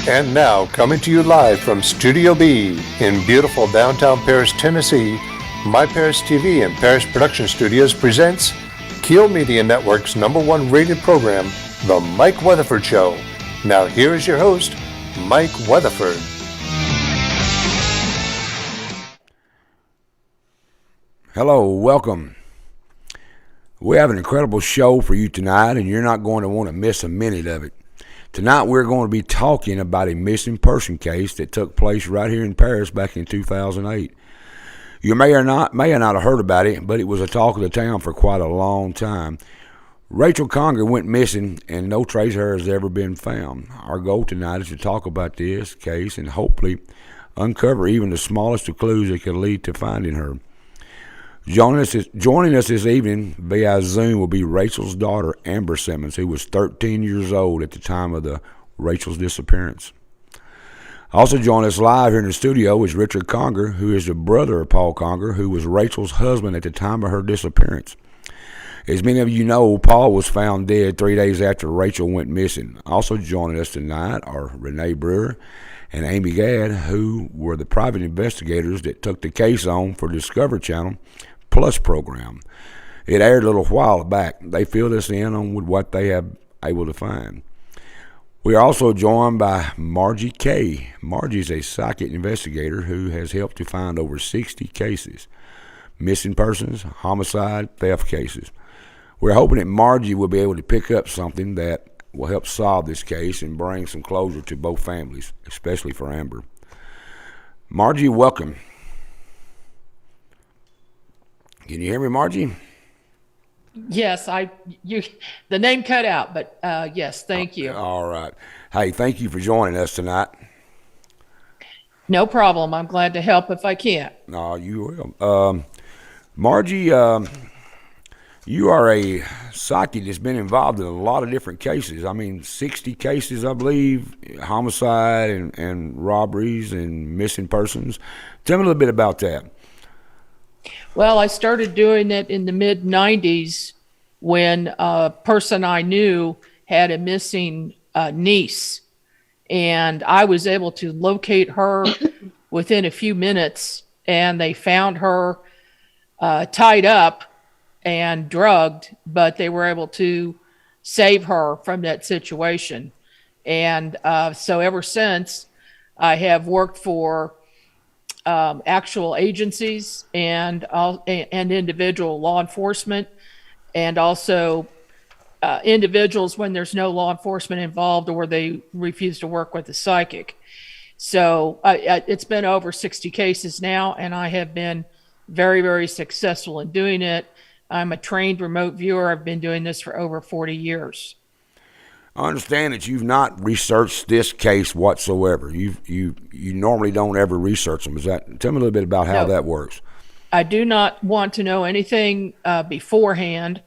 And now, coming to you live from Studio B in beautiful downtown Paris, Tennessee, My Paris TV and Paris Production Studios presents Keel Media Network's #1 rated program, The Mike Weatherford Show. Now here is your host, Mike Weatherford. Hello, welcome. We have an incredible show for you tonight, and you're not going to want to miss a minute of it. Tonight we're going to be talking about a missing person case that took place right here in Paris back in 2008. You may or not have heard about it, but it was a talk of the town for quite a long time. Rachel Conger went missing, and no trace of her has ever been found. Our goal tonight is to talk about this case and hopefully uncover even the smallest of clues that could lead to finding her. Joining us this evening via Zoom will be Rachel's daughter, Amber Simmons, who was 13 years old at the time of Rachel's disappearance. Also joining us live here in the studio is Richard Conger, who is the brother of Paul Conger, who was Rachel's husband at the time of her disappearance. As many of you know, Paul was found dead 3 days after Rachel went missing. Also joining us tonight are Renee Brewer and Amy Gadd, who were the private investigators that took the case on for Discovery Channel Plus program. It aired a little while back. They filled us in on what they have able to find. We are also joined by Margie Kay. Margie is a psychic investigator who has helped to find over 60 cases, missing persons, homicide, theft cases. We're hoping that Margie will be able to pick up something that will help solve this case and bring some closure to both families, especially for Amber. Margie, welcome. Can you hear me, Margie? Yes, the name cut out, but yes, thank you. All right. Hey, thank you for joining us tonight. No problem. I'm glad to help if I can. No, you will. Margie, you are a psychic that's been involved in a lot of different cases. I mean, 60 cases, I believe, homicide and robberies and missing persons. Tell me a little bit about that. Well, I started doing it in the mid-'90s when a person I knew had a missing niece, and I was able to locate her within a few minutes, and they found her tied up and drugged, but they were able to save her from that situation. And so ever since, I have worked for actual agencies and individual law enforcement, and also individuals when there's no law enforcement involved or they refuse to work with a psychic. So it's been over 60 cases now, and I have been very, very successful in doing it. I'm a trained remote viewer. I've been doing this for over 40 years. I understand that you've not researched this case whatsoever. You normally don't ever research them. Tell me a little bit about how that works. I do not want to know anything beforehand.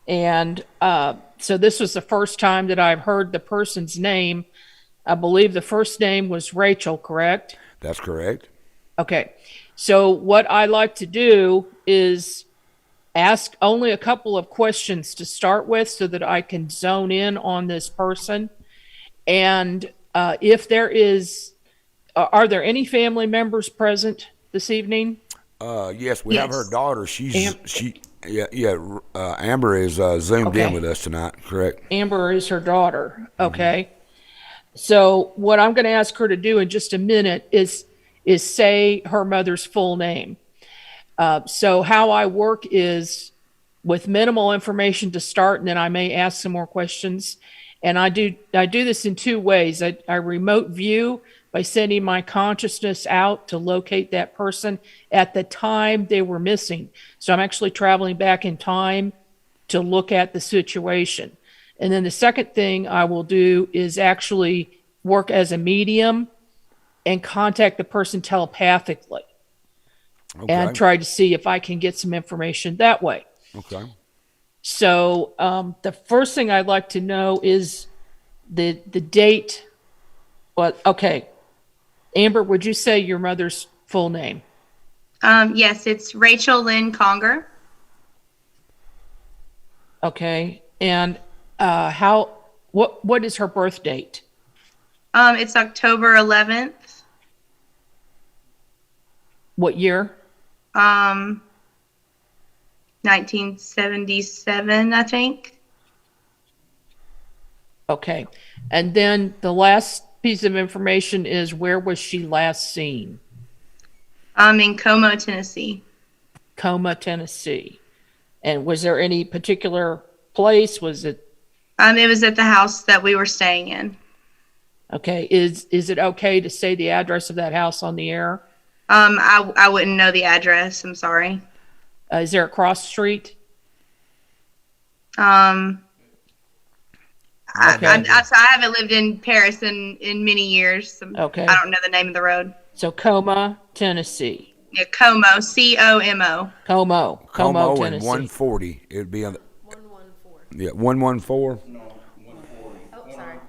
And so this was the first time that I've heard the person's name. I believe the first name was Rachel, correct? That's correct. Okay. So what I like to do is ask only a couple of questions to start with so that I can zone in on this person. And if there is, are there any family members present this evening? Yes, we have her daughter. Amber is zoomed in with us tonight, correct? Amber is her daughter. Okay. So what I'm going to ask her to do in just a minute is say her mother's full name. So how I work is with minimal information to start, and then I may ask some more questions. And I do this in two ways. I remote view by sending my consciousness out to locate that person at the time they were missing. So I'm actually traveling back in time to look at the situation. And then the second thing I will do is actually work as a medium and contact the person telepathically. Okay. And try to see if I can get some information that way. Okay. So the first thing I'd like to know is the date. Okay. Amber, would you say your mother's full name? Yes, it's Rachel Lynn Conger. Okay. And what is her birth date? It's October 11th. What year? 1977, I think. Okay. And then the last piece of information is, where was she last seen? In Como, Tennessee. Como, Tennessee. And was there any particular place? Was it? It was at the house that we were staying in. Okay. Is it okay to say the address of that house on the air? I wouldn't know the address. I'm sorry. Is there a cross street? I haven't lived in Paris in many years. So okay. I don't know the name of the road. So Como, Tennessee. Yeah, Como, Como. Como, Tennessee. And 140. It would be on the 114. Yeah, 114. No, 140. Oh, sorry.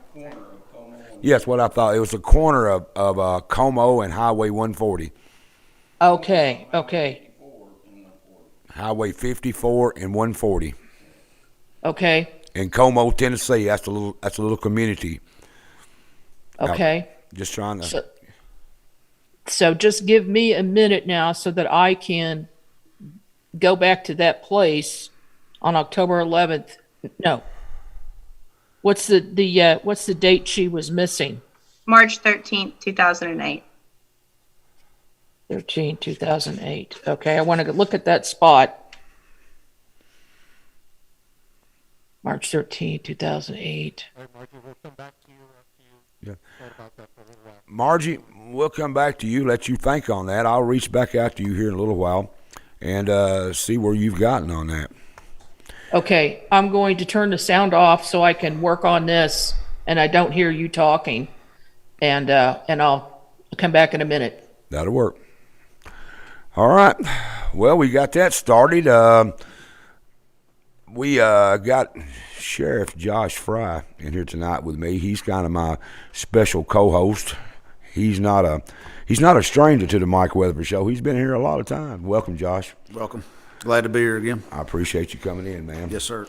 Yes, what I thought. It was the corner of Como and Highway 140. Okay. Highway 54 and 140. Okay. In Como, Tennessee. That's a little community. Okay. Just trying to. So just give me a minute now so that I can go back to that place on October 11th. No. What's the date she was missing? March 13th, 2008. 2008. Okay, I want to look at that spot. March 13th, 2008. Hey, Margie, we'll come back to you after you thought about that for a little while. Margie, we'll come back to you, let you think on that. I'll reach back out to you here in a little while and see where you've gotten on that. Okay, I'm going to turn the sound off so I can work on this and I don't hear you talking. And I'll come back in a minute. That'll work. All right. Well, we got that started. We got Sheriff Josh Frey in here tonight with me. He's kind of my special co-host. He's not a stranger to the Mike Weatherford Show. He's been here a lot of time. Welcome, Josh. Welcome. Glad to be here again. I appreciate you coming in, man. Yes, sir.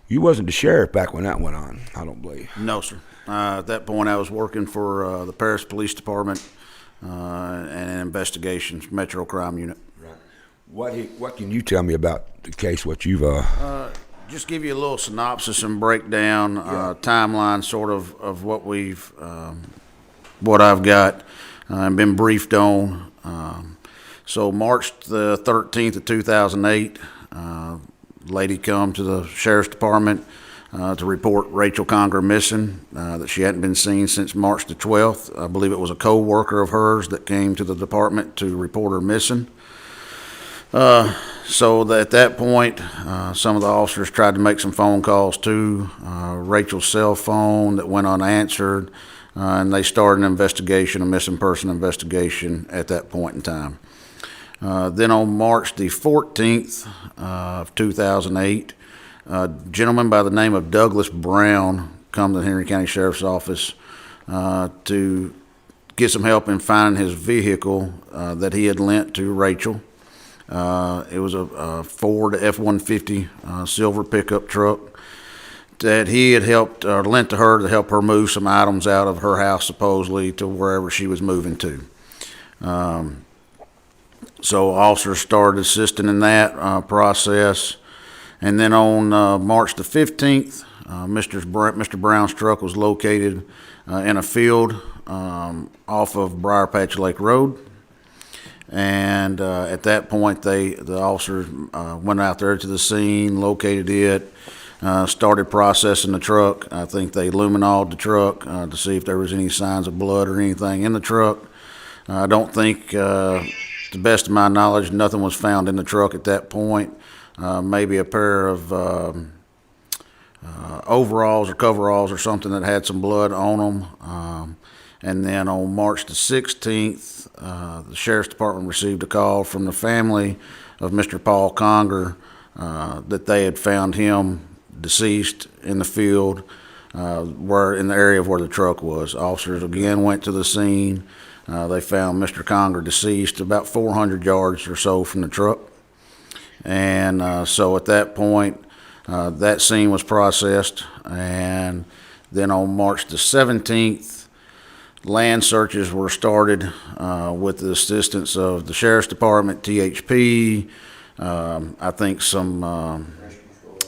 You wasn't the sheriff back when that went on, I don't believe. No, sir. At that point, I was working for the Paris Police Department and investigations, Metro Crime Unit. Right. What can you tell me about the case? What you've just give you a little synopsis and breakdown, timeline, sort of what what I've got and been briefed on. So March the 13th of 2008, lady come to the sheriff's department. to report Rachel Conger missing, that she hadn't been seen since March the 12th. I believe it was a co-worker of hers that came to the department to report her missing. So at that point, some of the officers tried to make some phone calls to Rachel's cell phone that went unanswered, and they started an investigation, a missing person investigation at that point in time. Then on March the 14th of 2008, a gentleman by the name of Douglas Brown come to the Henry County Sheriff's Office to get some help in finding his vehicle that he had lent to Rachel. It was a Ford F-150 silver pickup truck that he had helped lent to her to help her move some items out of her house, supposedly to wherever she was moving to. So officers started assisting in that process. And then on March the 15th, Mr. Brown's truck was located in a field off of Briar Patch Lake Road. And at that point, the officers went out there to the scene, located it, started processing the truck. I think they luminoled the truck to see if there was any signs of blood or anything in the truck. I don't think, to the best of my knowledge, nothing was found in the truck at that point. Maybe a pair of overalls or coveralls or something that had some blood on them. And then on March the 16th, the Sheriff's Department received a call from the family of Mr. Paul Conger that they had found him deceased in the field, in the area of where the truck was. Officers again went to the scene. They found Mr. Conger deceased about 400 yards or so from the truck. And so at that point, that scene was processed. And then on March the 17th, land searches were started with the assistance of the Sheriff's Department, THP, I think some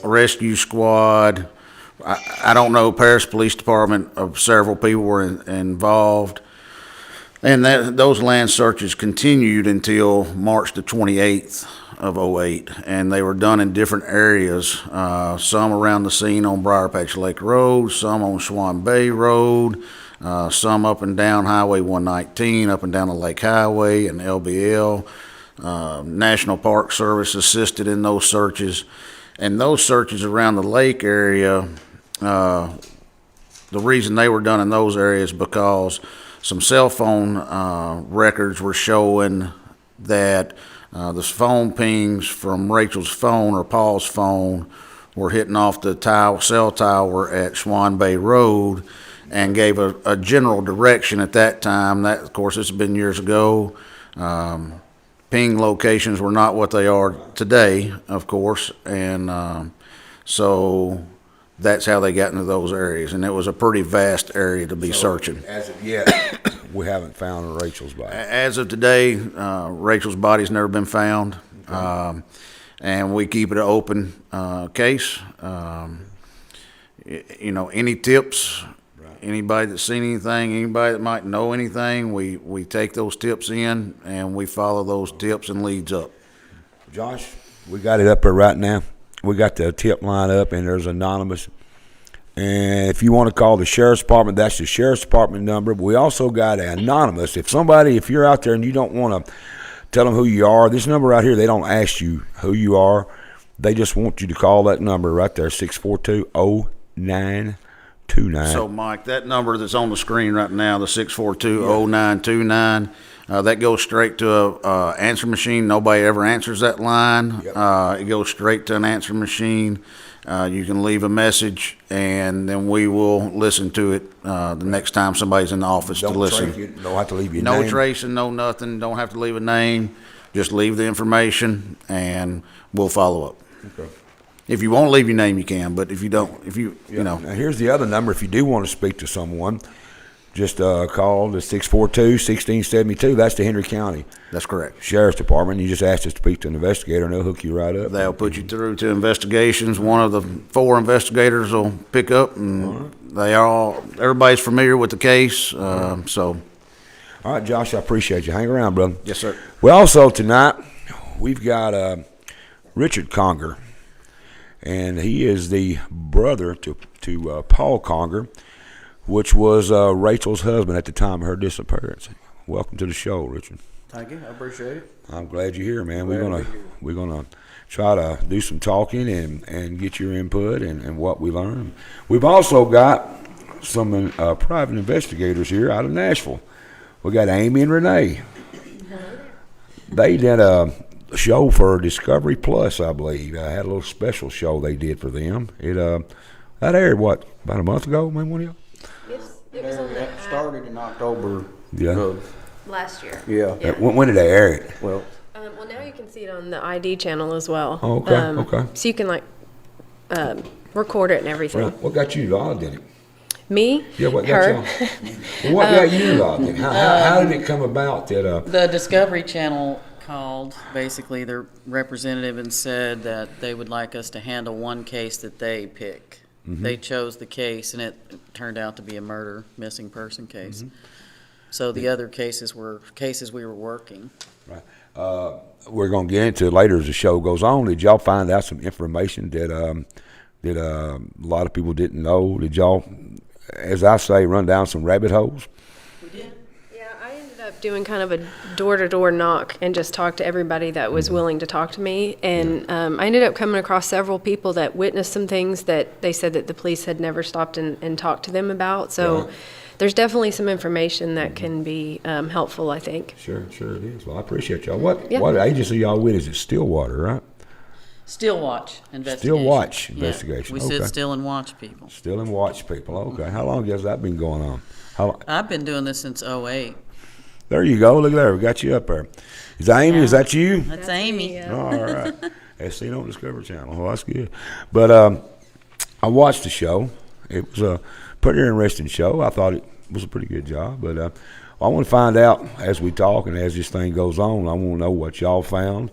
rescue squad. I don't know, Paris Police Department, of several people were involved. And those land searches continued until March the 28th of 08, and they were done in different areas, some around the scene on Briar Patch Lake Road, some on Swan Bay Road, some up and down Highway 119, up and down the Lake Highway and LBL. National Park Service assisted in those searches. And those searches around the lake area, the reason they were done in those areas because some cell phone records were showing that the phone pings from Rachel's phone or Paul's phone were hitting off the cell tower at Swan Bay Road, and gave a general direction at that time. That, of course, this has been years ago. Ping locations were not what they are today, of course, and so that's how they got into those areas, and it was a pretty vast area to be searching. As of yet, we haven't found Rachel's body. As of today, Rachel's body's never been found, and we keep it an open case. Any tips, anybody that's seen anything, anybody that might know anything, we take those tips in and we follow those tips and leads up. Josh, we got it up there right now. We got the tip line up, and there's anonymous. And if you want to call the Sheriff's Department, that's the Sheriff's Department number. But we also got anonymous. If you're out there and you don't want to tell them who you are, this number right here, they don't ask you who you are. They just want you to call that number right there, 642-0929. So, Mike, that number that's on the screen right now, the 642-0929, that goes straight to a answer machine. Nobody ever answers that line. Yep. It goes straight to an answer machine. You can leave a message, and then we will listen to it the next time somebody's in the office to listen. Don't have to leave your No name. tracing, no nothing. Don't have to leave a name. Just leave the information, and we'll follow up. Okay. If you won't leave your name, you can. But if you don't, you know. Now, here's the other number. If you do want to speak to someone, just call the 642-1672. That's the Henry County That's correct. Sheriff's Department. You just ask to speak to an investigator, and they'll hook you right up. They'll put you through to investigations. One of the 4 investigators will pick up, and everybody's familiar with the case. So, all right, Josh, I appreciate you. Hang around, brother. yes, sir. Well, also tonight we've got Richard Conger. and he is the brother to Paul Conger, which was Rachel's husband at the time of her disappearance. Welcome to the show, Richard. Thank you. I appreciate it. I'm glad you're here, man. We're gonna try to do some talking and get your input and what we learn. We've also got some private investigators here out of Nashville. We got Amy and Renee. They did a show for Discovery Plus, I believe. I had a little special show they did for them. That aired about a month ago, maybe one of you? Yes, it was on the Started in October. Yeah. last year. Yeah. When did they air it? Well, Well, now you can see it on the ID channel as well. Oh, okay, okay. So you can record it and everything. Right. What got you logged in it? Me, Yeah, what got her. you? What got you logged in? How did it come about that? The Discovery Channel called, basically their representative, and said that they would like us to handle one case that they pick. Mm-hmm. They chose the case, and it turned out to be a murder, missing person case. Mm-hmm. So the other cases were cases we were working. Right. We're going to get into it later as the show goes on. Did y'all find out some information that a lot of people didn't know? Did y'all, as I say, run down some rabbit holes? Yeah, I ended up doing kind of a door-to-door knock and just talked to everybody that was willing to talk to me. And I ended up coming across several people that witnessed some things that they said that the police had never stopped and talked to them about. So Right. there's definitely some information that can be helpful, I think. Sure it is. Well, I appreciate y'all. What Yeah. agency y'all with? Is it Stillwater, right? Still watch investigation. Still watch Yeah, investigation. we Okay. sit still and watch people. Still and watch people. Okay. How long has that been going on? I've been doing this since '08. There you go. Look at there. We got you up there. Is that Amy? Yeah. Is that you? That's Amy. All right. As seen on Discovery Channel. Oh, that's good. But I watched the show. It was a pretty interesting show. I thought it was a pretty good job. But I want to find out as we talk and as this thing goes on. I want to know what y'all found,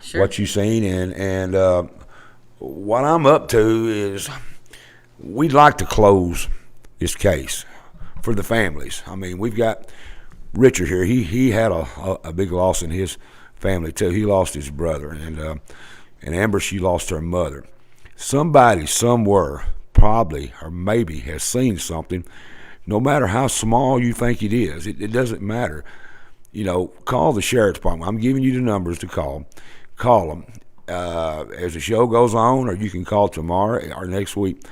Sure. what you seen, and what I'm up to is we'd like to close this case for the families. I mean, we've got Richard here. He had a big loss in his family too. He lost his brother, and Amber, she lost her mother. Somebody somewhere probably or maybe has seen something. No matter how small you think it is, it doesn't matter. You know, call the sheriff's department. I'm giving you the numbers to call. Call them as the show goes on, or you can call tomorrow or next week.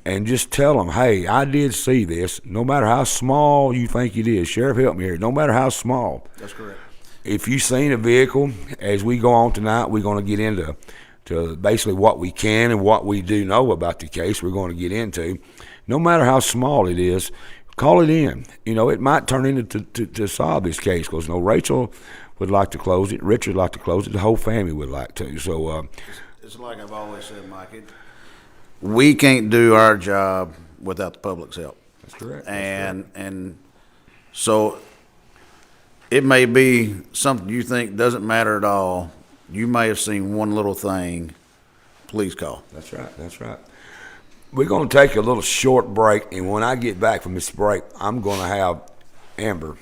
And just tell them, hey, I did see this. No matter how small you think it is, Sheriff, help me here. No matter how small. That's correct. If you've seen a vehicle, as we go on tonight, we're going to get into basically what we can and what we do know about the case. We're going to get into. No matter how small it is, call it in. You know, it might turn into to solve this case because, Rachel would like to close it. Richard would like to close it. The whole family would like to. So It's like I've always said, Mike, we can't do our job without the public's help. that's correct. And so it may be something you think doesn't matter at all. You may have seen one little thing. Please call. That's right. We're going to take a little short break, and when I get back from this break, I'm going to have Amber.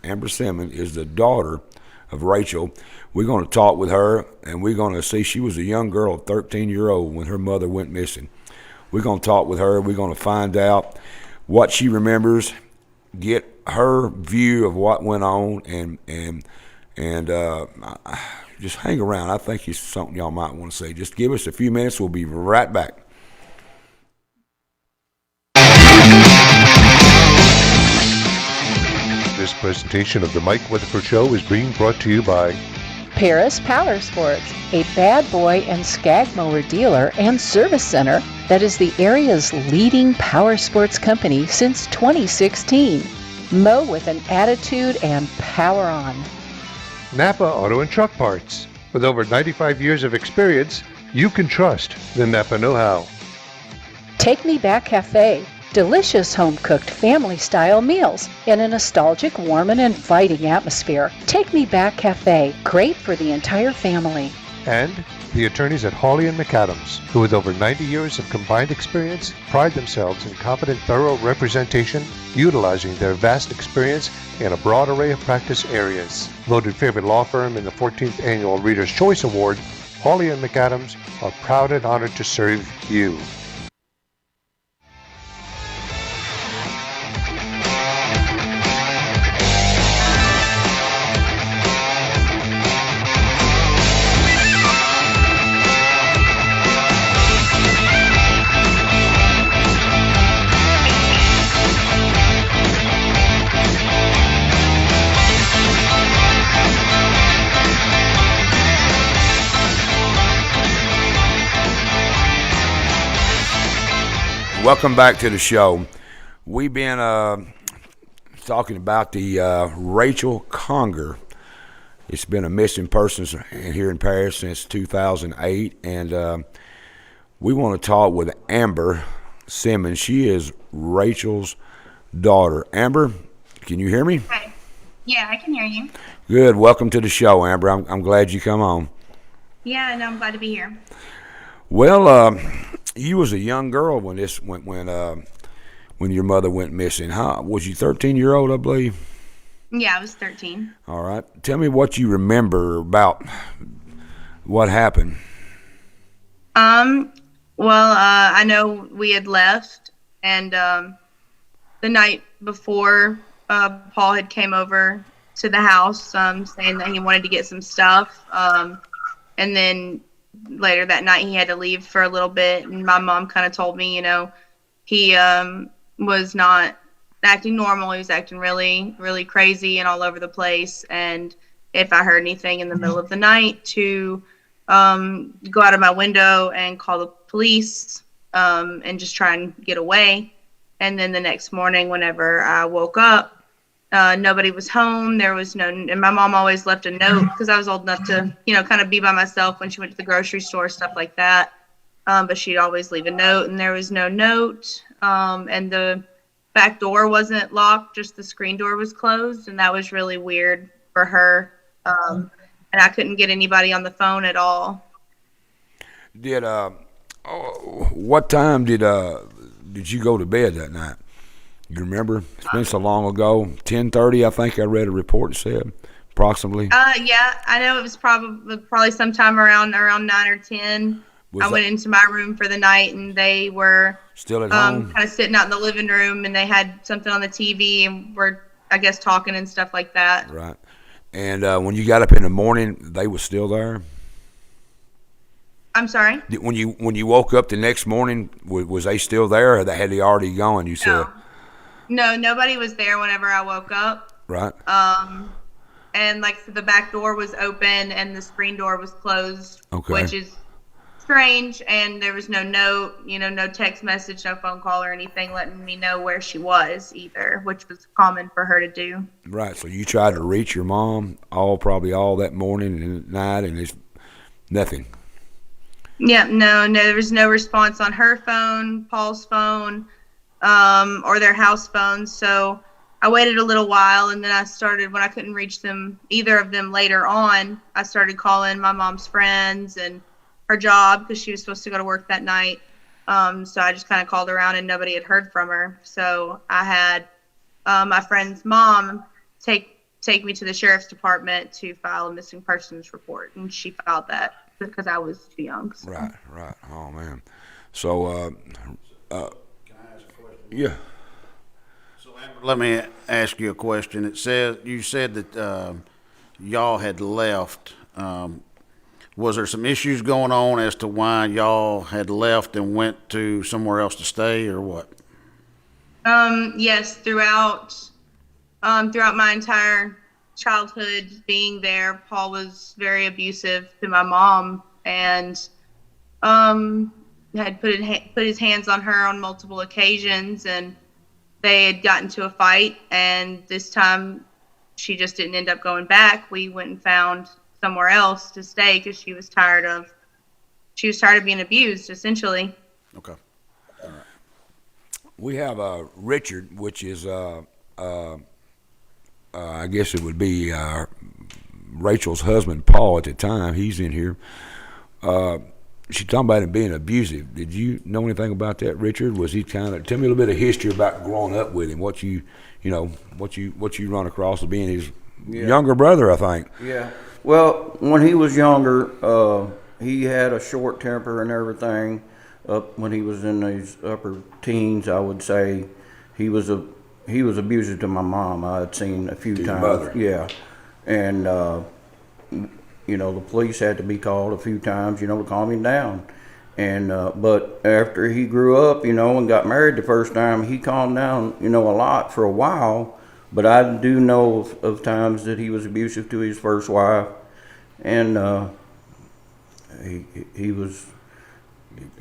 Amber Simmons is the daughter of Rachel. We're going to talk with her, and we're going to see she was a young girl, a 13-year-old, when her mother went missing. We're going to talk with her. We're going to find out what she remembers, get her view of what went on, and just hang around. I think it's something y'all might want to see. Just give us a few minutes. We'll be right back. This presentation of the Mike Weatherford Show is being brought to you by Paris Power Sports, a bad boy and skag mower dealer and service center that is the area's leading power sports company since 2016. Mow with an attitude and power on. Napa Auto and Truck Parts. With over 95 years of experience, you can trust the Napa know-how. Take Me Back Cafe, delicious home-cooked family-style meals in a nostalgic, warm, and inviting atmosphere. Take Me Back Cafe, great for the entire family. And the attorneys at Hawley & McAdams, who with over 90 years of combined experience, pride themselves in competent, thorough representation, utilizing their vast experience in a broad array of practice areas. Voted favorite law firm in the 14th Annual Reader's Choice Award, Paulie and McAdams are proud and honored to serve you. Welcome back to the show. We've been talking about the Rachel Conger. It's been a missing person here in Paris since 2008, and we want to talk with Amber Simmons. She is Rachel's daughter. Amber, can you hear me? Hi. Yeah, I can hear you. Good. Welcome to the show, Amber. I'm glad you come on. Yeah, no, I'm glad to be here. Well, you was a young girl when when your mother went missing. Huh? Was you 13-year-old, I believe? Yeah, I was 13. All right. Tell me what you remember about what happened. Well, I know we had left, and the night before, Paul had came over to the house, saying that he wanted to get some stuff. And then later that night, he had to leave for a little bit, and my mom kind of told me, he was not acting normal. He was acting really, really crazy and all over the place. And if I heard anything in the middle of the night, to go out of my window and call the police, and just try and get away. And then the next morning, whenever I woke up, nobody was home. There was no, and my mom always left a note because I was old enough to, kind of be by myself when she went to the grocery store, stuff like that. But she'd always leave a note, and there was no note. And the back door wasn't locked, just the screen door was closed. And that was really weird for her. And I couldn't get anybody on the phone at all. What time did you go to bed that night? You remember? It's been so long ago. 10:30, I think I read a report that said, approximately. Yeah, I know it was probably sometime around 9 or 10. I went into my room for the night, and they were still at home, kind of sitting out in the living room, and they had something on the TV and were, I guess, talking and stuff like that. Right. And when you got up in the morning, they were still there? I'm sorry? When you woke up the next morning, was they still there, or had they already gone, you said? No, nobody was there whenever I woke up. Right. And the back door was open and the screen door was closed, okay, which is strange. And there was no note, no text message, no phone call or anything letting me know where she was either, which was common for her to do. Right. So you tried to reach your mom probably all that morning and night, and it's nothing. Yeah, no, there was no response on her phone, Paul's phone, or their house phones. So I waited a little while, and then I started, when I couldn't reach them, either of them later on, I started calling my mom's friends and her job because she was supposed to go to work that night. So I just kind of called around, and nobody had heard from her. So I had my friend's mom take me to the sheriff's department to file a missing persons report, and she filed that because I was too young. So. Right. Oh, man. So, Can I ask a question? Yeah. So, Amber, let me ask you a question. You said that y'all had left. Was there some issues going on as to why y'all had left and went to somewhere else to stay, or what? Yes, throughout my entire childhood being there, Paul was very abusive to my mom, and had put his hands on her on multiple occasions, and they had gotten to a fight, and this time she just didn't end up going back. We went and found somewhere else to stay because she was tired of being abused, essentially. Okay. All right. We have Richard, which is I guess it would be Rachel's husband, Paul, at the time. He's in here. She's talking about him being abusive. Did you know anything about that, Richard? Was he tell me a little bit of history about growing up with him? What you run across as being his younger brother, I think. Yeah. Well, when he was younger, he had a short temper and everything. Up when he was in his upper teens, I would say he was abusive to my mom. I had seen a few To your times. mother. Yeah, and the police had to be called a few times, to calm him down. And but after he grew up, and got married the first time, he calmed down, a lot for a while. But I do know of times that he was abusive to his first wife, and he was.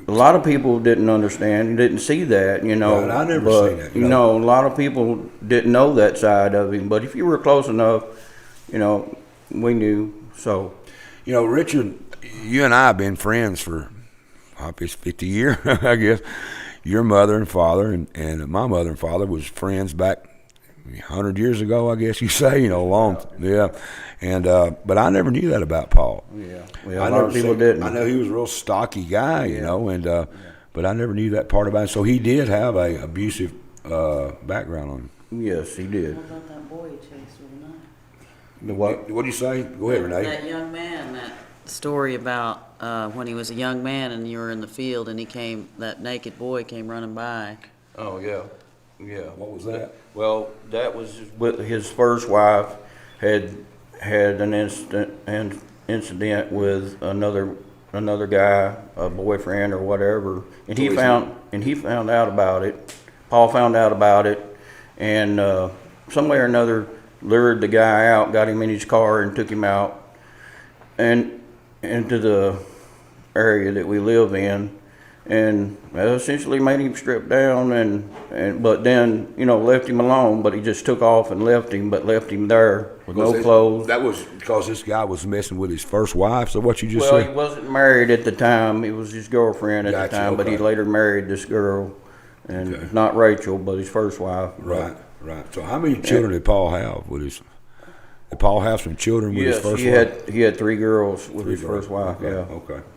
A lot of people didn't understand, didn't see that, Right, I never but, seen that, a lot of people didn't know that side of him. But if you were close enough, we knew. So, Richard, you and I have been friends for, I guess, 50 years, I guess. Your mother and father and my mother and father was friends back 100 years ago, I guess you say, long, yeah. And but I never knew that about Paul. Yeah, well, a lot of people didn't. I know he was a real stocky guy, but I never knew that part about him. So he did have a abusive background on him. Yes, he did. What about that boy he chased with a knife? The what? What do you say? Go ahead, Renee. That young man, that story about when he was a young man and you were in the field and that naked boy came running by. Oh, yeah. Yeah. What was that? Well, that was with his first wife had an incident with another guy, a boyfriend or whatever, and he found out about it. Paul found out about it, and some way or another lured the guy out, got him in his car, and took him out and into the area that we live in, and essentially made him strip down, but then left him alone. But he just took off and left him there with no clothes. That was because this guy was messing with his first wife. So what you just Well, said? he wasn't married at the time. He was his girlfriend at Gotcha, the time, but he okay. later married this girl, and Okay. not Rachel, but his first wife. Right. So how many children did Paul have with his? Did Paul have some children with his Yes, first he wife? he had 3 girls with his girls. first wife. Okay, Yeah.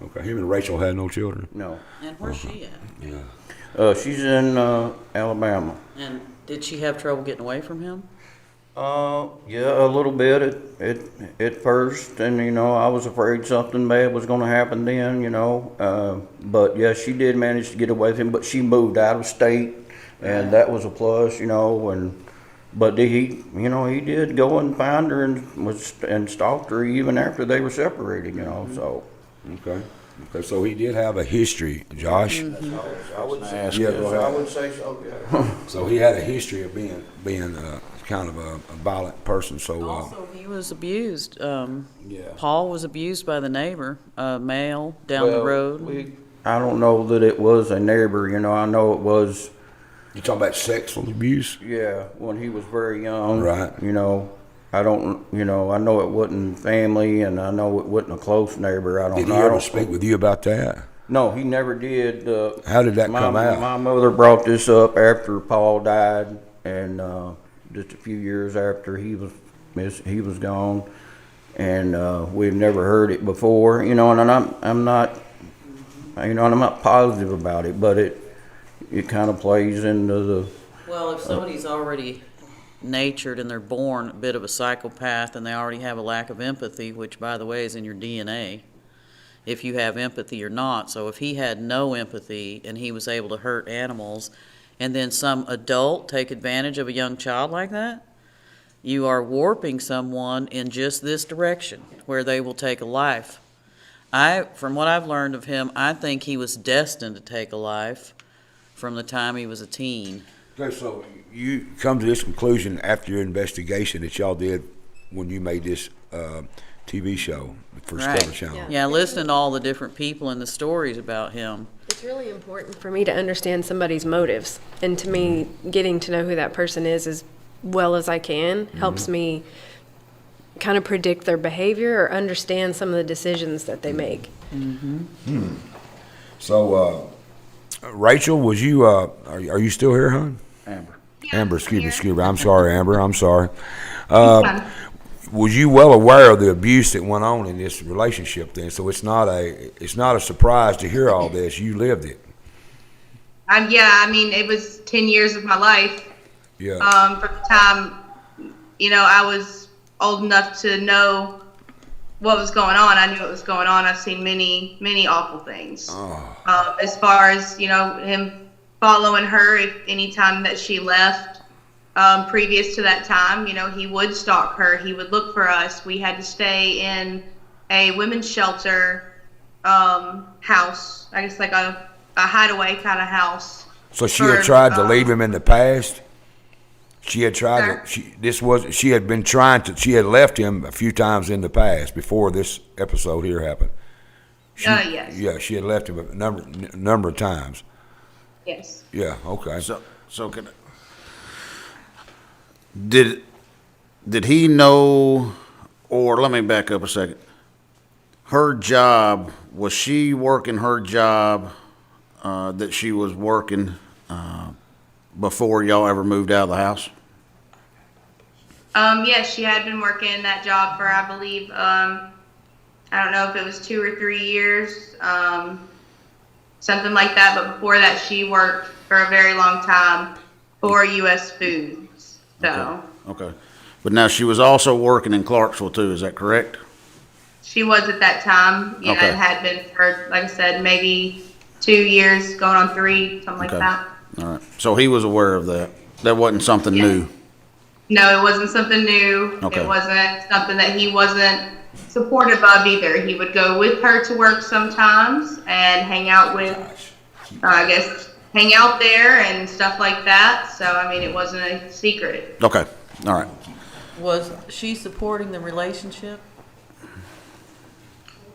Okay. Him and Rachel had no children. No. And where's she at? Yeah. She's in Alabama. And did she have trouble getting away from him? Yeah, a little bit at first, and I was afraid something bad was going to happen then, but yeah, she did manage to get away with him, but she moved out of state, and that was a plus, but he did go and find her and stalked her even after they were separated, so. Okay. So he did have a history, Josh. I would say, Yeah, go ahead. I would say so, yeah. So he had a history of being kind of a violent person. So Also, he was abused. yeah. Paul was abused by the neighbor, male, down the road. I don't know that it was a neighbor, I know it was. You talking about sexual abuse? Yeah, when he was very young. Right. I don't, I know it wasn't family, and I know it wasn't a close neighbor. I don't know. Did he ever speak with you about that? No, he never did. How did that come out? My mother brought this up after Paul died, and just a few years after he was gone, and we've never heard it before. And I'm not, and I'm not positive about it, but it kind of plays into the. Well, if somebody's already natured and they're born a bit of a psychopath and they already have a lack of empathy, which, by the way, is in your DNA, if you have empathy or not. So if he had no empathy and he was able to hurt animals, and then some adult take advantage of a young child like that, you are warping someone in just this direction where they will take a life. From what I've learned of him, I think he was destined to take a life from the time he was a teen. Okay, so you come to this conclusion after your investigation that y'all did when you made this TV show for Discovery Channel. Yeah, listening to all the different people and the stories about him. It's really important for me to understand somebody's motives, and to me, getting to know who that person is as well as I can helps me kind of predict their behavior or understand some of the decisions that they make. So, Rachel, was you? Are you still here, hon? Amber. Amber, excuse me. I'm sorry, Amber. I'm sorry. Was you well aware of the abuse that went on in this relationship then? So it's not a surprise to hear all this. You lived it. Yeah, I mean, it was 10 years of my life. Yeah. From the time, I was old enough to know what was going on. I knew what was going on. I've seen many awful things. As far as, him following her, if any time that she left, previous to that time, he would stalk her. He would look for us. We had to stay in a women's shelter house, I guess like a hideaway kind of house. So she had tried to leave him in the past? She had tried to, she had left him a few times in the past before this episode here happened. Yes. Yeah, she had left him a number of times. Yes. Yeah, okay. So did he know, or let me back up a second. Her job, was she working her job that she was working before y'all ever moved out of the house? Yes, she had been working that job for, I believe, I don't know if it was 2 or 3 years, something like that. But before that, she worked for a very long time for U.S. Foods. So. Okay. But now she was also working in Clarksville too, is that correct? She was at that time. Yeah, Okay. it had been for, like I said, maybe 2 years, going on 3, something like that. All right. So he was aware of that. That wasn't something new. No, it wasn't something new. Okay. It wasn't something that he wasn't supportive of either. He would go with her to work sometimes and hang out with, hang out there and stuff like that. So, I mean, it wasn't a secret. Okay. All right. Was she supporting the relationship?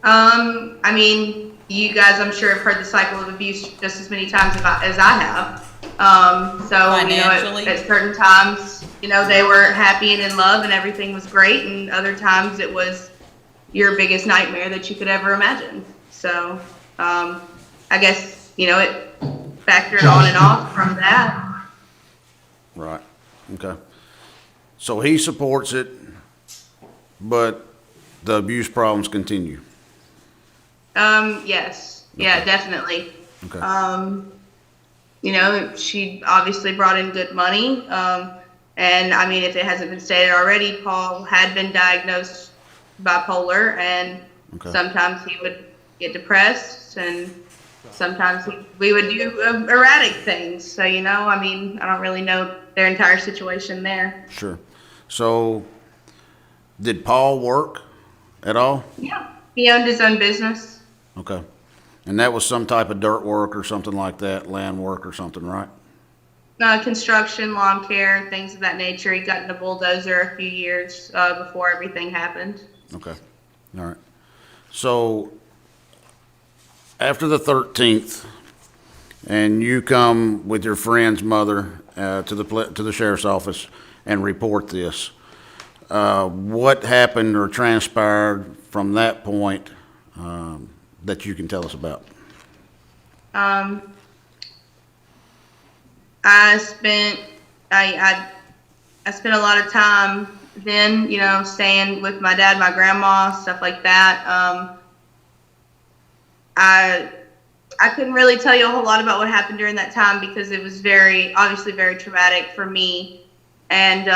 I mean, you guys, I'm sure, have heard the cycle of abuse just as many times as I have. Financially? At certain times, they were happy and in love and everything was great. And other times it was your biggest nightmare that you could ever imagine. So, I guess, it factored on and off from that. Right. Okay. So he supports it, but the abuse problems continue. Yes. Yeah, definitely. Okay. She obviously brought in good money. And I mean, if it hasn't been stated already, Paul had been diagnosed bipolar, and sometimes he would get depressed, and sometimes we would do erratic things. So, I mean, I don't really know their entire situation there. Sure. So did Paul work at all? Yeah. He owned his own business. Okay. And that was some type of dirt work or something like that, land work or something, right? Construction, lawn care, things of that nature. He got in a bulldozer a few years before everything happened. Okay. All right. So after the 13th, and you come with your friend's mother to the sheriff's office and report this, what happened or transpired from that point that you can tell us about? I spent a lot of time then, staying with my dad, my grandma, stuff like that. I couldn't really tell you a whole lot about what happened during that time because it was obviously very traumatic for me. And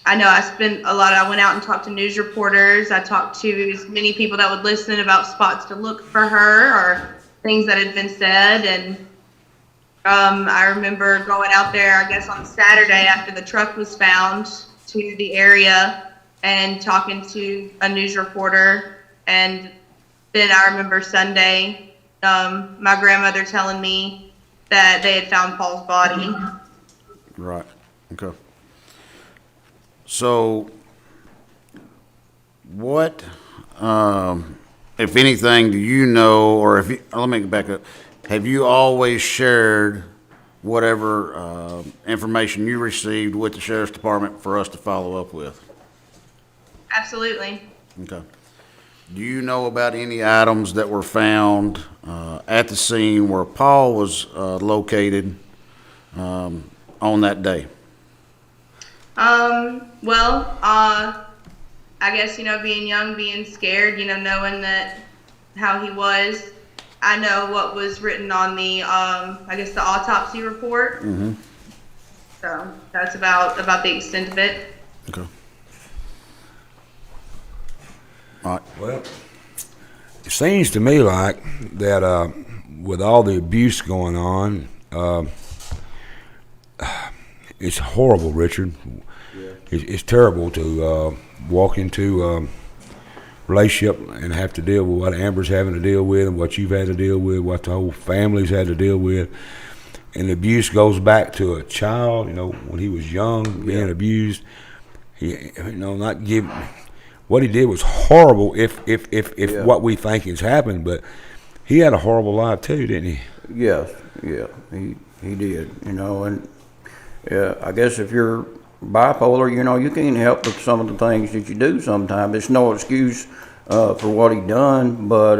I know I went out and talked to news reporters. I talked to as many people that would listen about spots to look for her or things that had been said. And I remember going out there, I guess on Saturday after the truck was found, to the area and talking to a news reporter. And then I remember Sunday, my grandmother telling me that they had found Paul's body. Right. Okay. So, what, if anything, do you know, or let me back up. Have you always shared whatever information you received with the sheriff's department for us to follow up with? Absolutely. Okay. Do you know about any items that were found at the scene where Paul was located on that day? Well, I guess, being young, being scared, knowing that how he was, I know what was written on the, I guess the autopsy report. Mm-hmm. So that's about the extent of it. Okay. Right. Well, it seems to me like that with all the abuse going on, it's horrible, Richard. It's terrible to walk into a relationship and have to deal with what Amber's having to deal with and what you've had to deal with, what the whole family's had to deal with. And the abuse goes back to a child, when he was young, being abused. Not giving. What he did was horrible if what we think has happened, but he had a horrible life too, didn't he? Yes, yeah, he did, and I guess if you're bipolar, you can't help with some of the things that you do sometimes. It's no excuse for what he done, but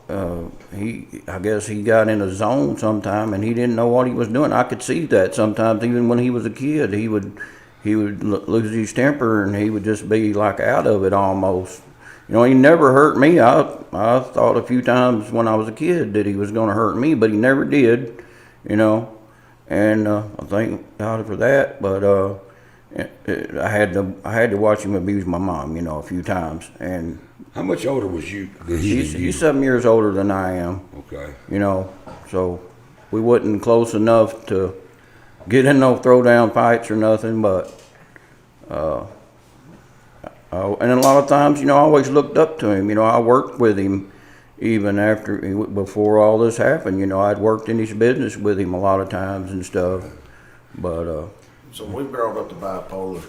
I guess he got in a zone sometime and he didn't know what he was doing. I could see that sometimes, even when he was a kid, he would lose his temper and he would just be like out of it almost. He never hurt me. I thought a few times when I was a kid that he was going to hurt me, but he never did, and I thank God for that. But I had to watch him abuse my mom, a few times. And how much older was you? He's 7 years older than I am. Okay. So we wasn't close enough to get in no throwdown fights or nothing, but and a lot of times, I always looked up to him. I worked with him even before all this happened. I'd worked in his business with him a lot of times and stuff. But so we brought up the bipolar.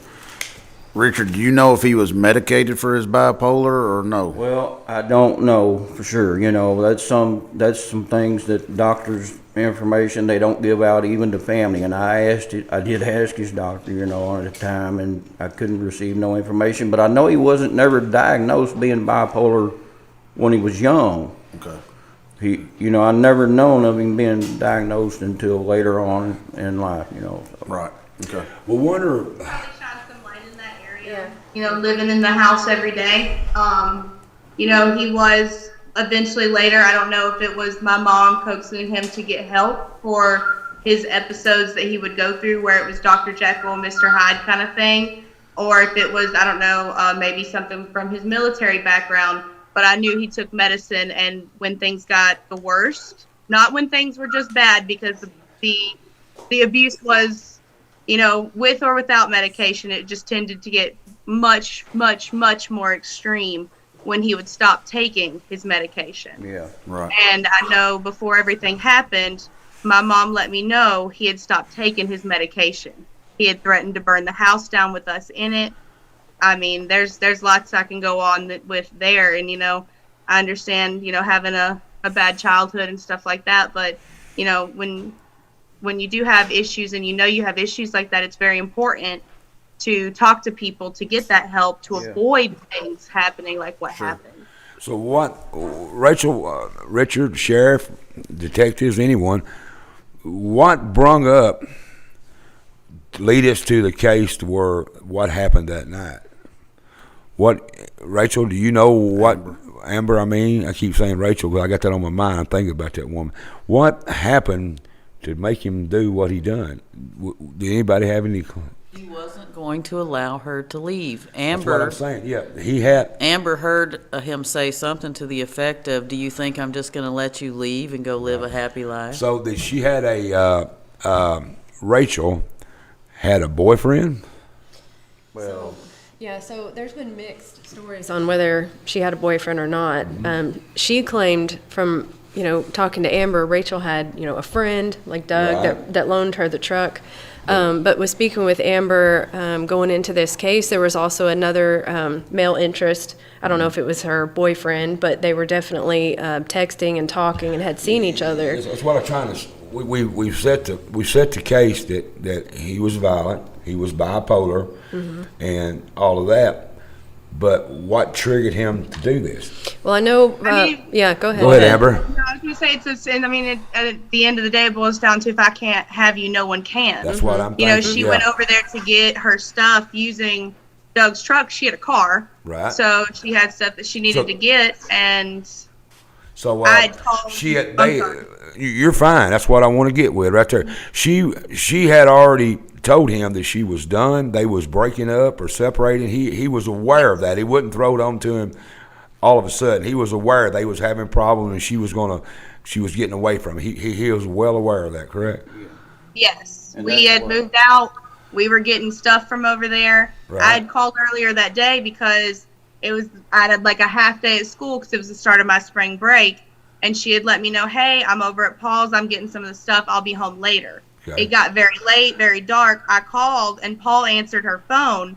Richard, do you know if he was medicated for his bipolar or no? Well, I don't know for sure. That's some things that doctors' information they don't give out even to family. And I did ask his doctor, at the time, and I couldn't receive no information. But I know he wasn't never diagnosed being bipolar when he was young. Okay. I never known of him being diagnosed until later on in life. So. Right. Okay. Well, wonder. Living in the house every day. He was eventually later, I don't know if it was my mom coaxing him to get help for his episodes that he would go through where it was Dr. Jekyll, Mr. Hyde kind of thing, or if it was, I don't know, maybe something from his military background, but I knew he took medicine, and when things got the worst, not when things were just bad, because the abuse was, with or without medication, it just tended to get much, much, much more extreme when he would stop taking his medication. Yeah, right. And I know before everything happened, my mom let me know he had stopped taking his medication. He had threatened to burn the house down with us in it. I mean, there's lots I can go on with there. And, I understand, having a bad childhood and stuff like that. But, when you do have issues and you have issues like that, it's very important to talk to people to get that help to avoid things happening like what happened. So what, Rachel, Richard, Sheriff, detectives, anyone, what brung up to lead us to the case to where what happened that night? Rachel, do you know what, Amber, I keep saying Rachel, but I got that on my mind. I'm thinking about that woman. What happened to make him do what he done? Did anybody have any clue? He wasn't going to allow her to leave. That's what I'm saying. Yeah, he had. Amber heard him say something to the effect of, "Do you think I'm just going to let you leave and go live a happy life?" So that she had Rachel had a boyfriend? Well, so there's been mixed stories on whether she had a boyfriend or not. She claimed from, talking to Amber, Rachel had, a friend like Doug that loaned her the truck. But was speaking with Amber going into this case, there was also another male interest. I don't know if it was her boyfriend, but they were definitely texting and talking and had seen each other. That's what I'm trying to. We set the case that he was violent, he was bipolar, and all of that. But what triggered him to do this? Well, I know. Go ahead. Go ahead, Amber. I was going to say at the end of the day, it boils down to if I can't have you, no one can. That's what I'm thinking. She went over there to get her stuff using Doug's truck. She had a car, right? So she had stuff that she needed to get, and So I'd called. you're fine. That's what I want to get with right there. She had already told him that she was done. They was breaking up or separating. He was aware of that. He wouldn't throw it on to him all of a sudden. He was aware they was having problems and she was getting away from him. He was well aware of that. Correct? Yes, we had moved out. We were getting stuff from over there. Right. I had called earlier that day because I had like a half day at school because it was the start of my spring break. And she had let me know, hey, I'm over at Paul's. I'm getting some of the stuff. I'll be home later. Okay. It got very late, very dark. I called and Paul answered her phone.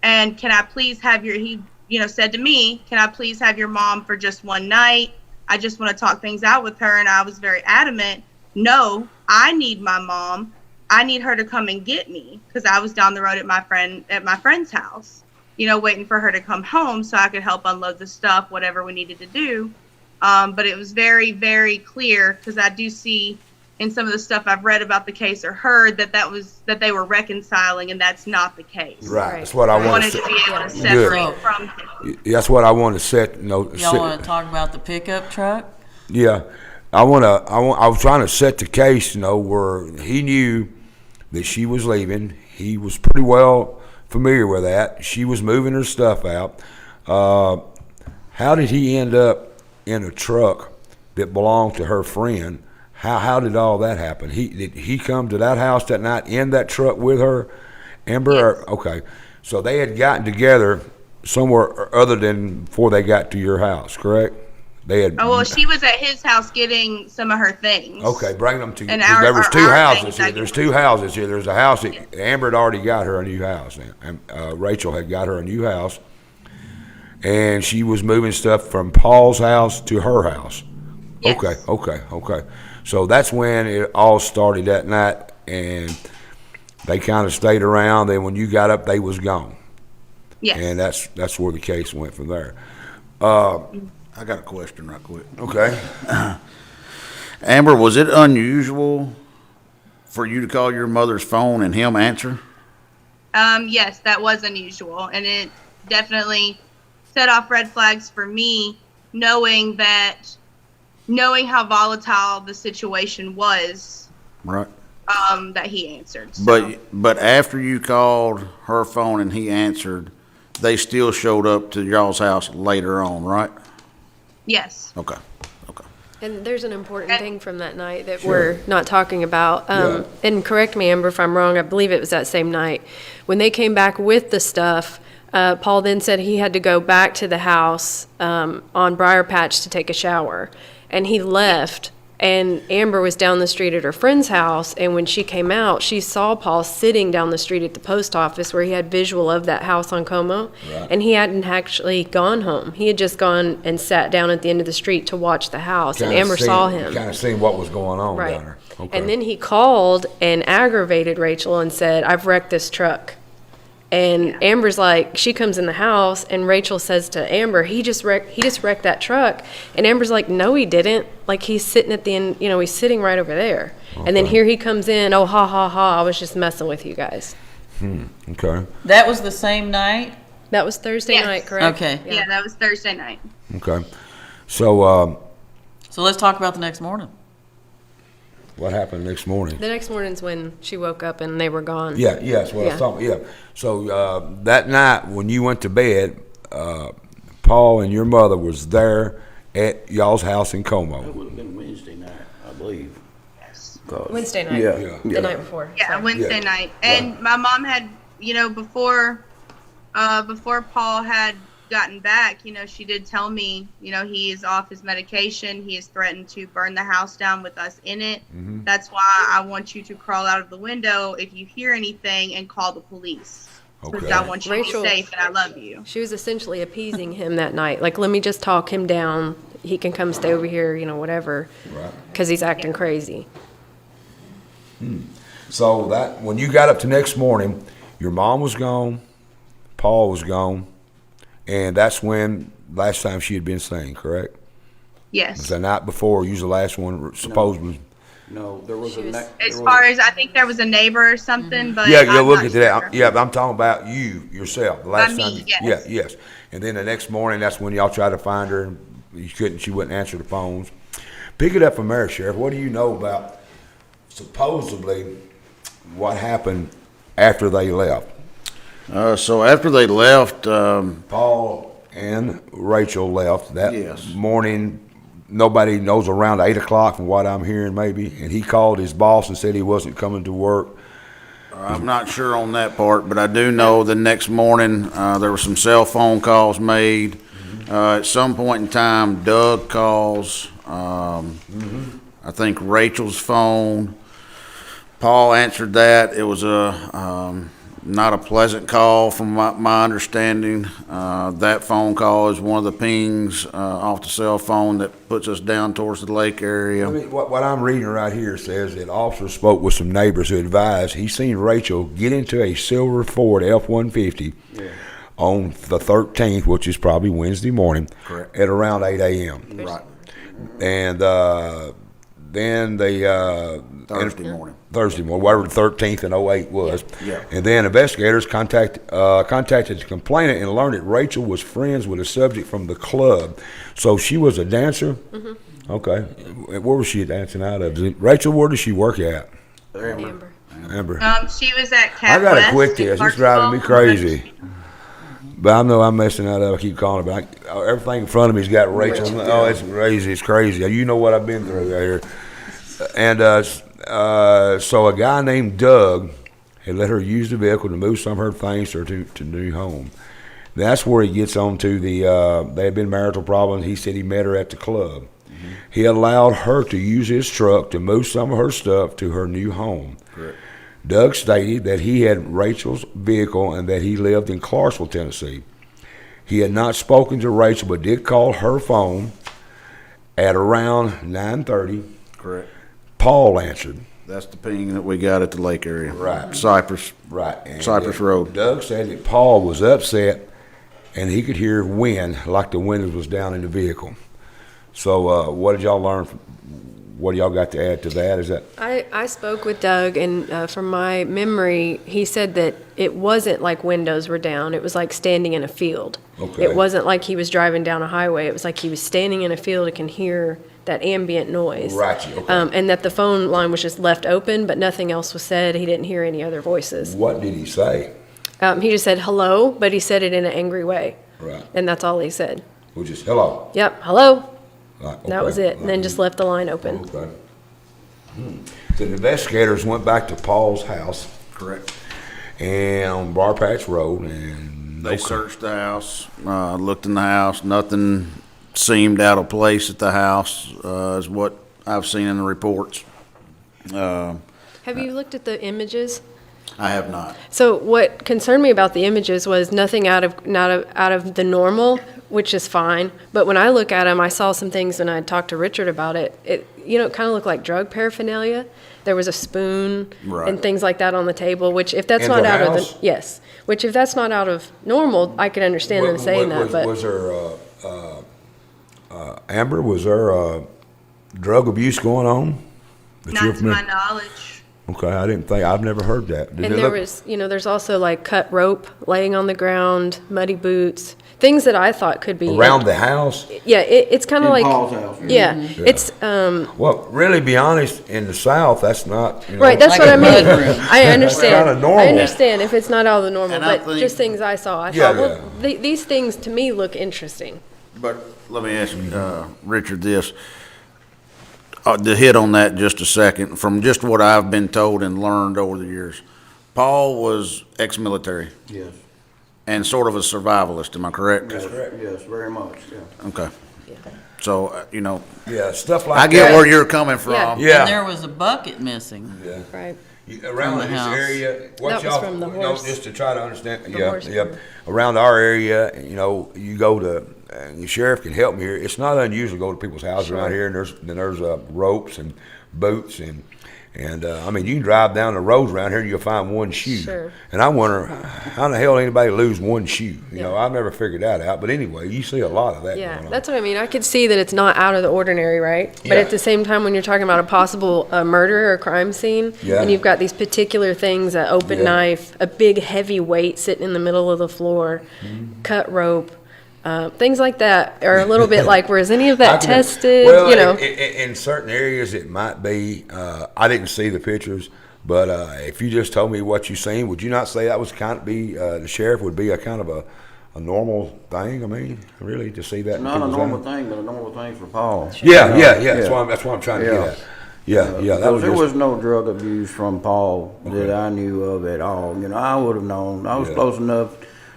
And can I please have he said to me, can I please have your mom for just one night? I just want to talk things out with her. And I was very adamant. No, I need my mom. I need her to come and get me because I was down the road at my friend's house, waiting for her to come home so I could help unload the stuff, whatever we needed to do. But it was very, very clear because I do see in some of the stuff I've read about the case or heard that they were reconciling, and that's not the case. Right. That's what I wanted to be able to separate from him. That's what I want to set. Y'all want to talk about the pickup truck? Yeah. I was trying to set the case, where he knew that she was leaving. He was pretty well familiar with that. She was moving her stuff out. How did he end up in a truck that belonged to her friend? How did all that happen? Did he come to that house that night in that truck with her, Amber? Yes. Okay, so they had gotten together somewhere other than before they got to your house, correct? They had. Oh well, she was at his house getting some of her things. Okay, bring them to you. And There was two houses here. things, There's two houses here. There's a house that Amber had already got her a new house, and Rachel had got her a new house, and she was moving stuff from Paul's house to her house. Yes. Okay. So that's when it all started that night, and they kind of stayed around. Then when you got up, they was gone. Yes. And that's where the case went from there. I got a question right quick. Okay. Amber, was it unusual for you to call your mother's phone and him answer? Yes, that was unusual, and it definitely set off red flags for me, knowing how volatile the situation was. Right. That he answered. So. But after you called her phone and he answered, they still showed up to y'all's house later on, right? Yes. Okay. And there's an important thing from that night that we're not talking about. And correct me, Amber, if I'm wrong. I believe it was that same night. When they came back with the stuff, Paul then said he had to go back to the house on Briar Patch to take a shower. And he left, and Amber was down the street at her friend's house, and when she came out, she saw Paul sitting down the street at the post office where he had visual of that house on Como, and he hadn't actually gone home. He had just gone and sat down at the end of the street to watch the house, and Amber saw him. Kind of seen what was going on down there. Okay. And then he called and aggravated Rachel and said, I've wrecked this truck. And Amber's like, she comes in the house, and Rachel says to Amber, he just wrecked that truck. And Amber's like, no, he didn't. Like, he's sitting at the end, he's sitting right over there. Okay. And then here he comes in, oh, ha, ha, ha, I was just messing with you guys. Okay. That was the same night? That was Thursday night, correct? Okay. Yeah, that was Thursday night. Okay. So let's talk about the next morning. what happened next morning? The next morning's when she woke up and they were gone. Yeah, that's what I was talking about. Yeah. So that night when you went to bed, Paul and your mother was there at y'all's house in Como. It would have been Wednesday night, I believe. Yes. Wednesday night. Yeah. The night before. Yeah, Sorry. Wednesday night. And my mom had, before Paul had gotten back, she did tell me, he is off his medication. He has threatened to burn the house down with us in it. Mm-hmm. That's why I want you to crawl out of the window if you hear anything and call the police. Okay. Because I want you to be safe and I love you. She was essentially appeasing him that night. Like, let me just talk him down. He can come stay over here, whatever. Right. Because he's acting crazy. So that when you got up the next morning, your mom was gone, Paul was gone, and that's when last time she had been seen, correct? Yes. It was the night before. You was the last one supposedly. No, there was As far as I think there was a neighbor or something, but Yeah, I'm look not at that. sure. Yeah, but I'm talking about you yourself. The last Me, time. yes. Yeah, yes. And then the next morning, that's when y'all tried to find her She wouldn't answer the phones. Pick it up from there, Sheriff. What do you know about supposedly what happened after they left? So after they left, Paul and Rachel left that Yes. morning. Nobody knows, around 8 o'clock from what I'm hearing maybe, and he called his boss and said he wasn't coming to work. I'm not sure on that part, but I do know the next morning, there were some cell phone calls made. At some point in time, Doug calls, I think Rachel's phone. Paul answered that. It was not a pleasant call from my understanding. That phone call is one of the pings off the cell phone that puts us down towards the lake area. I mean, what I'm reading right here says that officers spoke with some neighbors who advised he seen Rachel get into a silver Ford F-150 on the 13th, which is probably Wednesday morning, Correct. at around 8 a.m. Right. And then they Thursday morning. Whatever the 13th and 08 was. Yeah. And then investigators contacted the complainant and learned that Rachel was friends with a subject from the club. So she was a dancer? Mm-hmm. Okay. Where was she dancing out of? Rachel, where does she work at? Amber. Amber. She was at I Cat got West to quit in this. It's driving me Clarksville. crazy. But I know I'm messing that up. I keep calling it. But everything in front of me's got Rachel. Oh, it's crazy. It's crazy. You know what I've been through here. And so a guy named Doug had let her use the vehicle to move some of her things to her new home. That's where he gets on to they had been marital problems. He said he met her at the club. Mm-hmm. He allowed her to use his truck to move some of her stuff to her new home. Correct. Doug stated that he had Rachel's vehicle and that he lived in Clarksville, Tennessee. He had not spoken to Rachel, but did call her phone at around 9:30. Correct. Paul answered. That's the ping that we got at the lake area. Right. Cypress. Right. And Cypress Road. Doug said that Paul was upset and he could hear wind, like the windows was down in the vehicle. So what did y'all learn? What do y'all got to add to that? Is that I spoke with Doug, and from my memory, he said that it wasn't like windows were down. It was like standing in a field. Okay. It wasn't like he was driving down a highway. It was like he was standing in a field and can hear that ambient noise. Right, okay. And that the phone line was just left open, but nothing else was said. He didn't hear any other voices. What did he say? He just said hello, but he said it in an angry way. Right. And that's all he said. Which is hello. Yep, hello. Right, That was it. And then just left the line open. Okay. The investigators went back to Paul's house. Correct. And on Bar Patch Road, and They searched the house, looked in the house. Nothing seemed out of place at the house, is what I've seen in the reports. Have you looked at the images? I have not. So what concerned me about the images was nothing out of the normal, which is fine. But when I look at them, I saw some things when I talked to Richard about it. It kind of looked like drug paraphernalia. There was a spoon Right. and things like that on the table. Which, if that's In not the out house? of the yes, which if that's not out of normal, I could understand them saying that. But Was there Amber? Was there drug abuse going on? That you're Not to my familiar- knowledge. Okay, I've never heard that. Did and it there look- was, there's also like cut rope laying on the ground, muddy boots, things that I thought could be around the house. Yeah, it's kind of like Paul's house. yeah, it's Well, really, be honest, in the South, that's not right. That's Like what a I mean. mudroom. I understand. kinda normal. I understand if it's not out of the normal, And I but think- just things I saw. I Yeah, thought, well, these things to me look interesting. But let me ask Richard this. To hit on that just a second, from just what I've been told and learned over the years, Paul was ex-military Yes. and sort of a survivalist, am I correct? Yes, very much, yeah. Okay. So, Yeah, stuff like I get that. where you're coming from. Yeah. And there was a bucket missing. Yeah. Right. Around From the this house. area, what That was y'all, from the you know, horse. just to try to understand, The yeah, horse. yep. Around our area, you go to, and the sheriff can help me here. It's not unusual to go to people's houses around here, and there's ropes and boots and I mean, you can drive down the roads around here and you'll find one shoe. Sure. And I wonder how in the hell anybody lose one shoe? You know, Yeah. I've never figured that out. But anyway, you see a lot of that Yeah, going on. that's what I mean. I could see that it's not out of the ordinary, right? But Yeah. at the same time, when you're talking about a possible murder or crime scene, Yeah. and you've got these particular things, an open Yeah. knife, a big heavy weight sitting in the middle of the floor, cut rope, Things like that are a little bit like, where's any of that tested? Well, You know, in certain areas it might be. I didn't see the pictures, but if you just told me what you seen, would you not say that was kind of the sheriff would be a kind of a normal thing? I mean, really, to see that. It's not a normal thing, but a normal thing for Paul. Yeah. That's what I'm trying to get at. Yeah. That There was no drug abuse from Paul that I knew of at all. You know, I would have known. I was close enough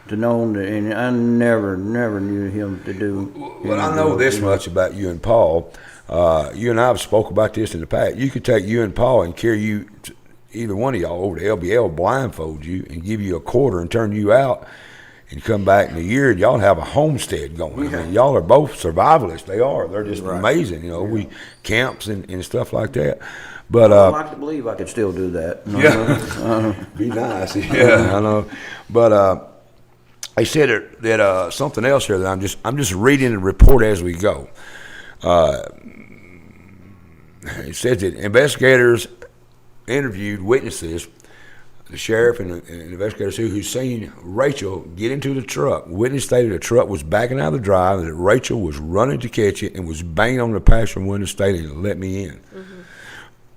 to know, and I never knew him to do. Well, I know this much about you and Paul. You and I have spoke about this in the past. You could take you and Paul and carry you, either one of y'all, over to LBL, blindfold you, and give you a quarter and turn you out, and come back in a year, and y'all have a homestead going. I mean, y'all are both survivalists. They are. They're just amazing. You know, we camps and stuff like that. But I'd like to believe I could still do that. Be nice. Yeah, I know. But I said that something else here that I'm just reading the report as we go. It says that investigators interviewed witnesses, the sheriff and the investigators who seen Rachel get into the truck. Witness stated the truck was backing out of the drive and that Rachel was running to catch it and was banging on the passenger window stating, "Let me in." Mm-hmm.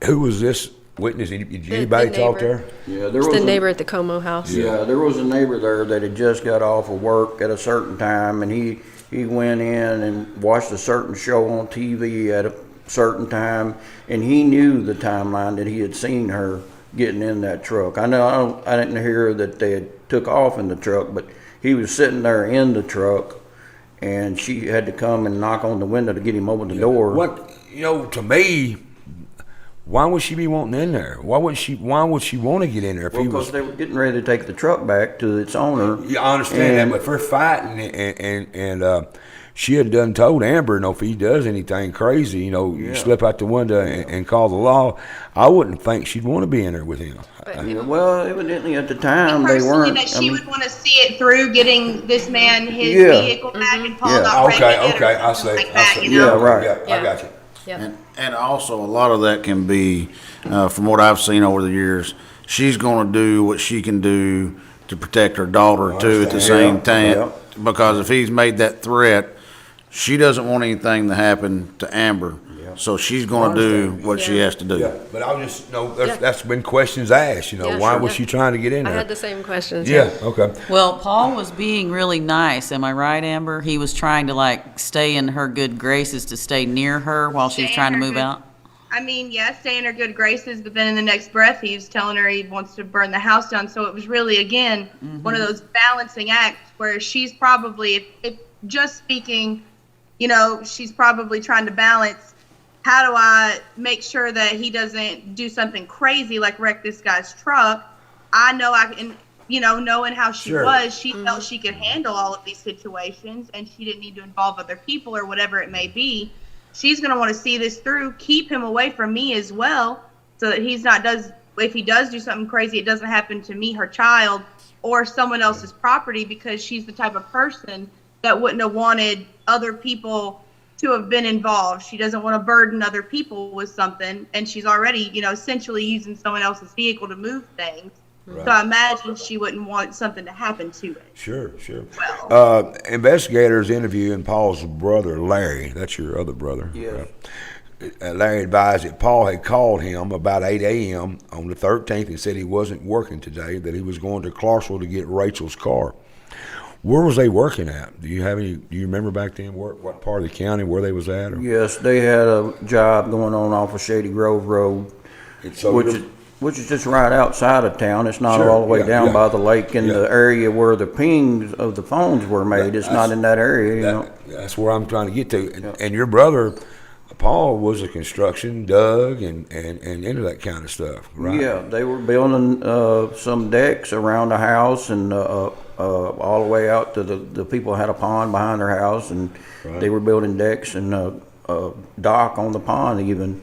Who was this witness? Did anybody talk to her? Yeah, there it's was the neighbor at the Como house. Yeah, there was a neighbor there that had just got off of work at a certain time, and he went in and watched a certain show on TV at a certain time, and he knew the timeline that he had seen her getting in that truck. I didn't hear that they had took off in the truck, but he was sitting there in the truck, and she had to come and knock on the window to get him open the door. What, to me, why would she be wanting in there? Why would she want to get in there? Because they were getting ready to take the truck back to its owner. Yeah, I understand that, but if they're fighting and she had done told Amber, if he does anything crazy, you slip out the window and call the law, I wouldn't think she'd want to be in there with him. Well, evidently at the time they weren't. That she would want to see it through, getting this man his vehicle back and Paul not Okay, I see. Yeah, right. Yeah, I got you. Yeah. And also a lot of that can be, from what I've seen over the years, she's going to do what she can do to protect her daughter too at the same time. Because if he's made that threat, she doesn't want anything to happen to Amber. So she's going to do what she has to do. Yeah, but I was just, that's been questions asked, why was she trying to get in there? I had the same questions. Yeah, okay. Well, Paul was being really nice. Am I right, Amber? He was trying to stay in her good graces, to stay near her while she was trying to move out. I mean, stay in her good graces, but then in the next breath, he's telling her he wants to burn the house down. So it was really, again, one of those balancing acts where she's probably, if just speaking, she's probably trying to balance, how do I make sure that he doesn't do something crazy like wreck this guy's truck? I know I can, knowing how she was, she felt she could handle all of these situations and she didn't need to involve other people or whatever it may be. She's going to want to see this through, keep him away from me as well, so that if he does do something crazy, it doesn't happen to me, her child, or someone else's property, because she's the type of person that wouldn't have wanted other people to have been involved. She doesn't want to burden other people with something, and she's already, essentially using someone else's vehicle to move things. Right. So I imagine she wouldn't want something to happen to it. Sure. Well, investigators interviewing Paul's brother, Larry. That's your other brother. Yeah. Larry advised that Paul had called him about 8 a.m. on the 13th and said he wasn't working today, that he was going to Clarksville to get Rachel's car. Where was they working at? Do you remember back then what part of the county where they was at? Or? Yes, they had a job going on off of Shady Grove Road, which is just right outside of town. It's not all the way down by the lake in the area where the pings of the phones were made. It's not in that area, That's where I'm trying to get to. And your brother, Paul, was a construction, dug, and into that kind of stuff, right? Yeah, they were building some decks around the house and all the way out to the people had a pond behind their house, and they were building decks and a dock on the pond even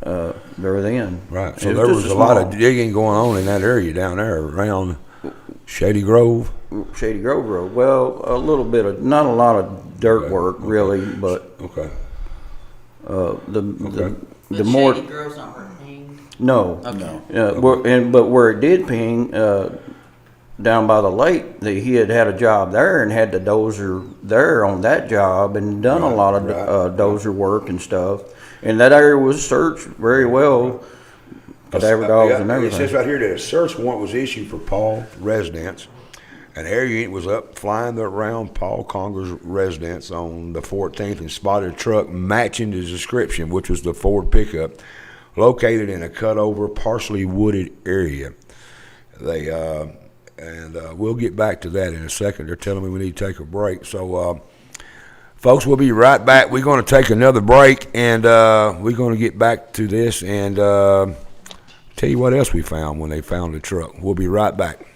there then. Right. So there was a lot of digging going on in that area down there around Shady Grove. Shady Grove Road. Well, a little bit of, not a lot of dirt work really, but the more. Shady Grove's not where it pinged? No. Okay. But where it did ping, down by the lake, that he had a job there and had the dozer there on that job and done a lot of dozer work and stuff. And that area was searched very well, cadaver dogs and everything. It says right here that a search warrant was issued for Paul's residence. An air unit was up flying around Paul Conger's residence on the 14th and spotted a truck matching the description, which was the Ford pickup, located in a cut-over, partially wooded area. We'll get back to that in a second. They're telling me we need to take a break. So, folks, we'll be right back. We're going to take another break, and we're going to get back to this and tell you what else we found when they found the truck. We'll be right back.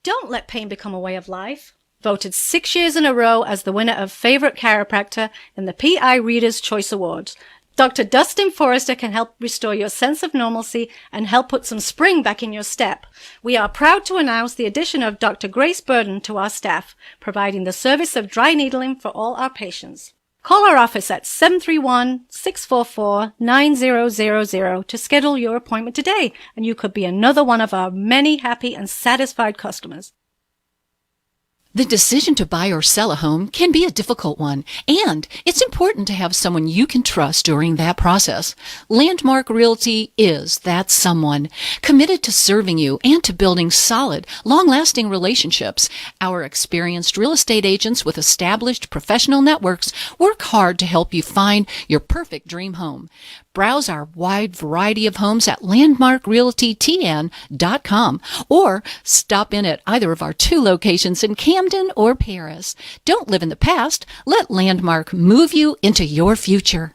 Don't let pain become a way of life. Voted 6 years in a row as the winner of Favorite Chiropractor in the PI Reader's Choice Awards, Dr. Dustin Forrester can help restore your sense of normalcy and help put some spring back in your step. We are proud to announce the addition of Dr. Grace Burden to our staff, providing the service of dry needling for all our patients. Call our office at 731-644-9000 to schedule your appointment today, and you could be another one of our many happy and satisfied customers. The decision to buy or sell a home can be a difficult one, and it's important to have someone you can trust during that process. Landmark Realty is that someone, committed to serving you and to building solid, long-lasting relationships. Our experienced real estate agents with established professional networks work hard to help you find your perfect dream home. Browse our wide variety of homes at landmarkrealtytn.com or stop in at either of our 2 locations in Camden or Paris. Don't live in the past. Let Landmark move you into your future.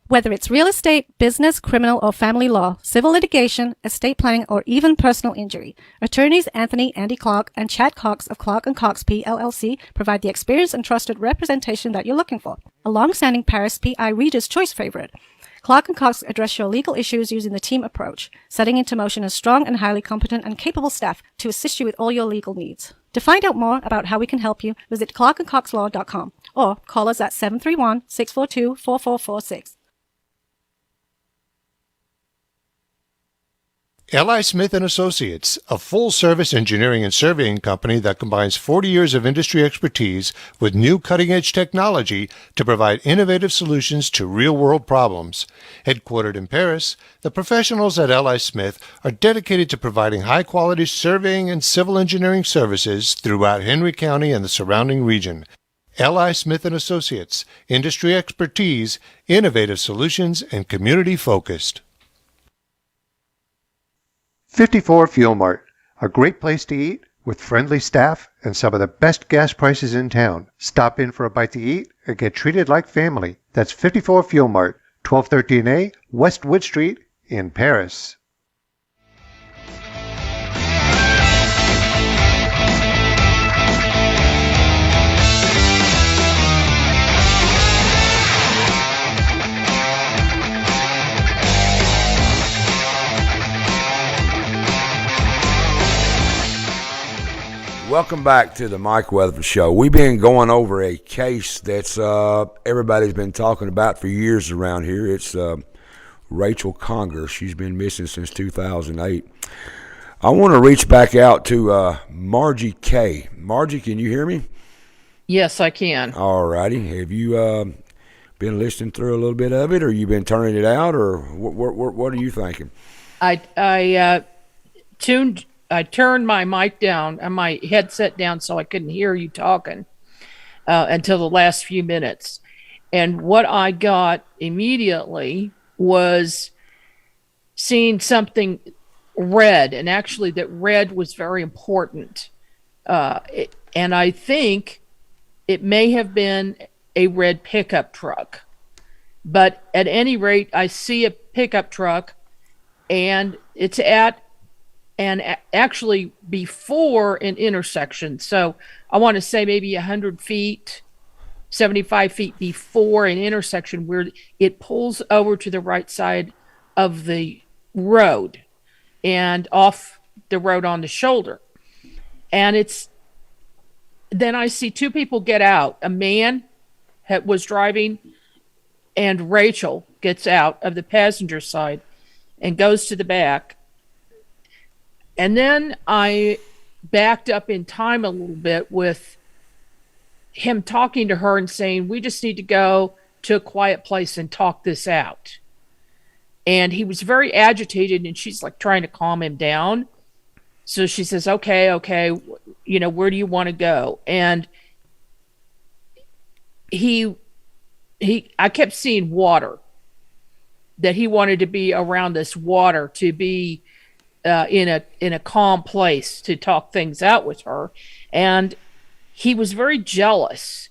Whether it's real estate, business, criminal, or family law, civil litigation, estate planning, or even personal injury, attorneys Andy Clark and Chad Cox of Clark & Cox PLLC provide the experience and trusted representation that you're looking for. A long-standing Paris PI Reader's Choice favorite, Clark & Cox address your legal issues using the team approach, setting into motion a strong and highly competent and capable staff to assist you with all your legal needs. To find out more about how we can help you, visit clarkandcoxlaw.com or call us at 731-642-4446. L.I. Smith & Associates, a full-service engineering and surveying company that combines 40 years of industry expertise with new cutting-edge technology to provide innovative solutions to real-world problems. Headquartered in Paris, the professionals at L.I. Smith are dedicated to providing high-quality surveying and civil engineering services throughout Henry County and the surrounding region. L.I. Smith & Associates, industry expertise, innovative solutions, and community-focused. 54 Fuel Mart, a great place to eat with friendly staff and some of the best gas prices in town. Stop in for a bite to eat and get treated like family. That's 54 Fuel Mart, 1213A West Wood Street in Paris. welcome back to the Mike Weatherford Show. We've been going over a case that's everybody's been talking about for years around here. It's Rachel Conger. She's been missing since 2008. I want to reach back out to Margie K. Margie, can you hear me? Yes, I can. All righty. Have you been listening through a little bit of it, or you been turning it out, or what are you thinking? I turned my mic down and my headset down so I couldn't hear you talking until the last few minutes. And what I got immediately was seeing something red, and actually that red was very important. And I think it may have been a red pickup truck. But at any rate, I see a pickup truck, and it's actually before an intersection. So I want to say maybe 100 feet, 75 feet before an intersection where it pulls over to the right side of the road and off the road on the shoulder. And then I see two people get out. A man was driving, and Rachel gets out of the passenger side and goes to the back. And then I backed up in time a little bit with him talking to her and saying, we just need to go to a quiet place and talk this out. And he was very agitated, and she's like trying to calm him down. So she says, okay, where do you want to go? And I kept seeing water, that he wanted to be around this water, to be in a calm place to talk things out with her. And he was very jealous.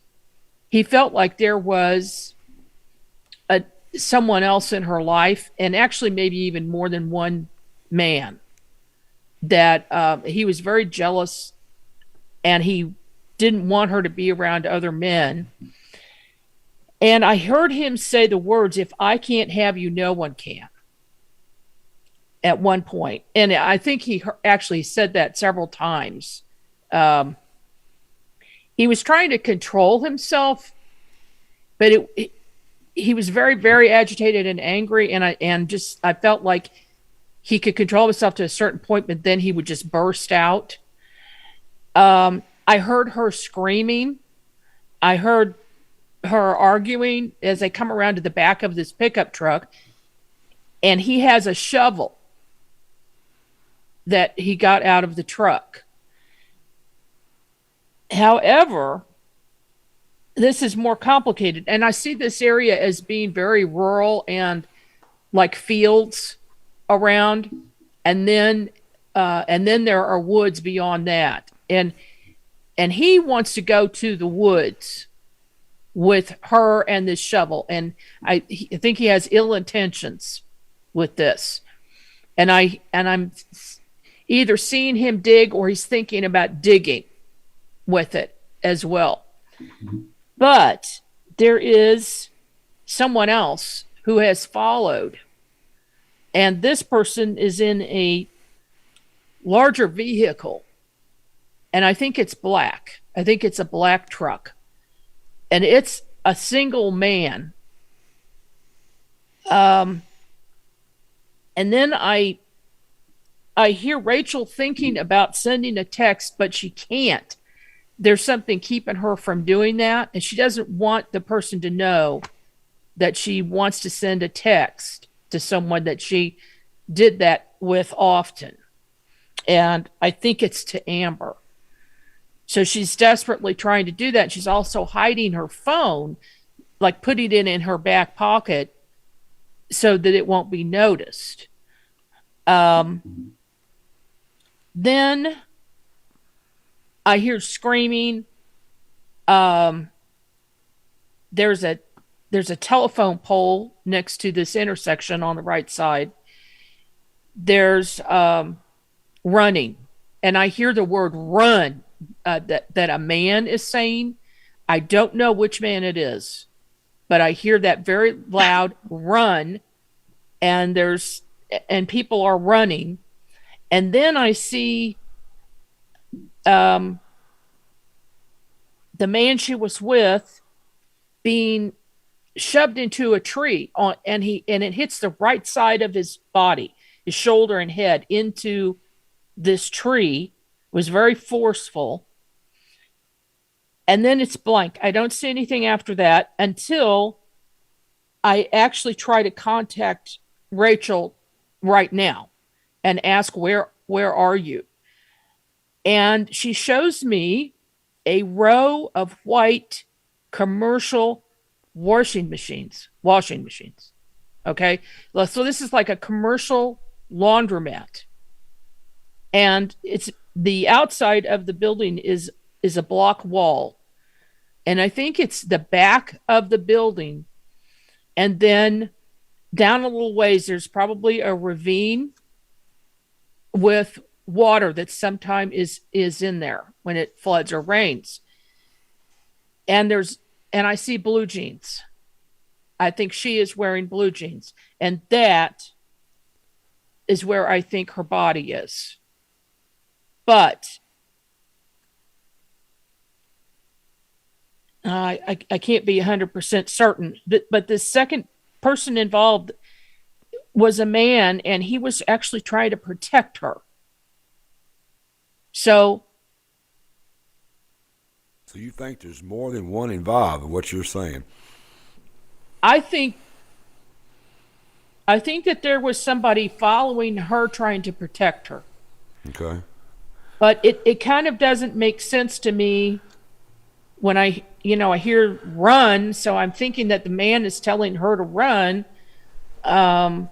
He felt like there was someone else in her life, and actually maybe even more than one man, that he was very jealous, and he didn't want her to be around other men. And I heard him say the words, if I can't have you, no one can, at one point. And I think he actually said that several times. He was trying to control himself, but he was very, very agitated and angry. And I felt like he could control himself to a certain point, but then he would just burst out. I heard her screaming. I heard her arguing as they come around to the back of this pickup truck, and he has a shovel that he got out of the truck. However, this is more complicated, and I see this area as being very rural and like fields around, and then there are woods beyond that, and he wants to go to the woods with her and this shovel, and I think he has ill intentions with this, and I'm either seeing him dig or he's thinking about digging with it as well. But there is someone else who has followed, and this person is in a larger vehicle, and I think it's black. I think it's a black truck, and it's a single man. And then I hear Rachel thinking about sending a text, but she can't. There's something keeping her from doing that, and she doesn't want the person to know that she wants to send a text to someone that she did that with often. And I think it's to Amber. So she's desperately trying to do that. She's also hiding her phone, like putting it in her back pocket so that it won't be noticed. Then I hear screaming. There's a telephone pole next to this intersection on the right side. There's running, and I hear the word run that a man is saying. I don't know which man it is, but I hear that very loud run, and people are running. And then I see the man she was with being shoved into a tree and it hits the right side of his body, his shoulder and head into this tree. It was very forceful. And then it's blank. I don't see anything after that until I actually try to contact Rachel right now and ask, where are you? And she shows me a row of white commercial washing machines. Okay. So this is like a commercial laundromat. And it's the outside of the building is a block wall. And I think it's the back of the building. And then down a little ways, there's probably a ravine with water that sometimes is in there when it floods or rains. And I see blue jeans. I think she is wearing blue jeans. And that is where I think her body is. But I can't be 100% certain. But the second person involved was a man, and he was actually trying to protect her. So you think there's more than one involved in what you're saying? I think that there was somebody following her, trying to protect her. Okay. But it kind of doesn't make sense to me when I hear run, so I'm thinking that the man is telling her to run. But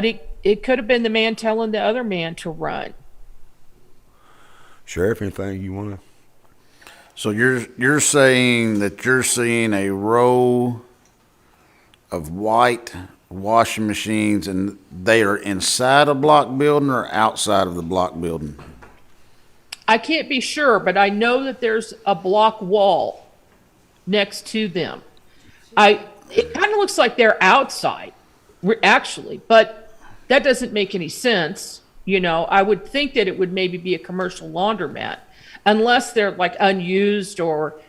it could have been the man telling the other man to run. Sheriff, anything you want to? So you're saying that you're seeing a row of white washing machines, and they are inside a block building or outside of the block building? I can't be sure, but I know that there's a block wall next to them. It kind of looks like they're outside, actually, but that doesn't make any sense. I would think that it would maybe be a commercial laundromat, unless they're like unused or,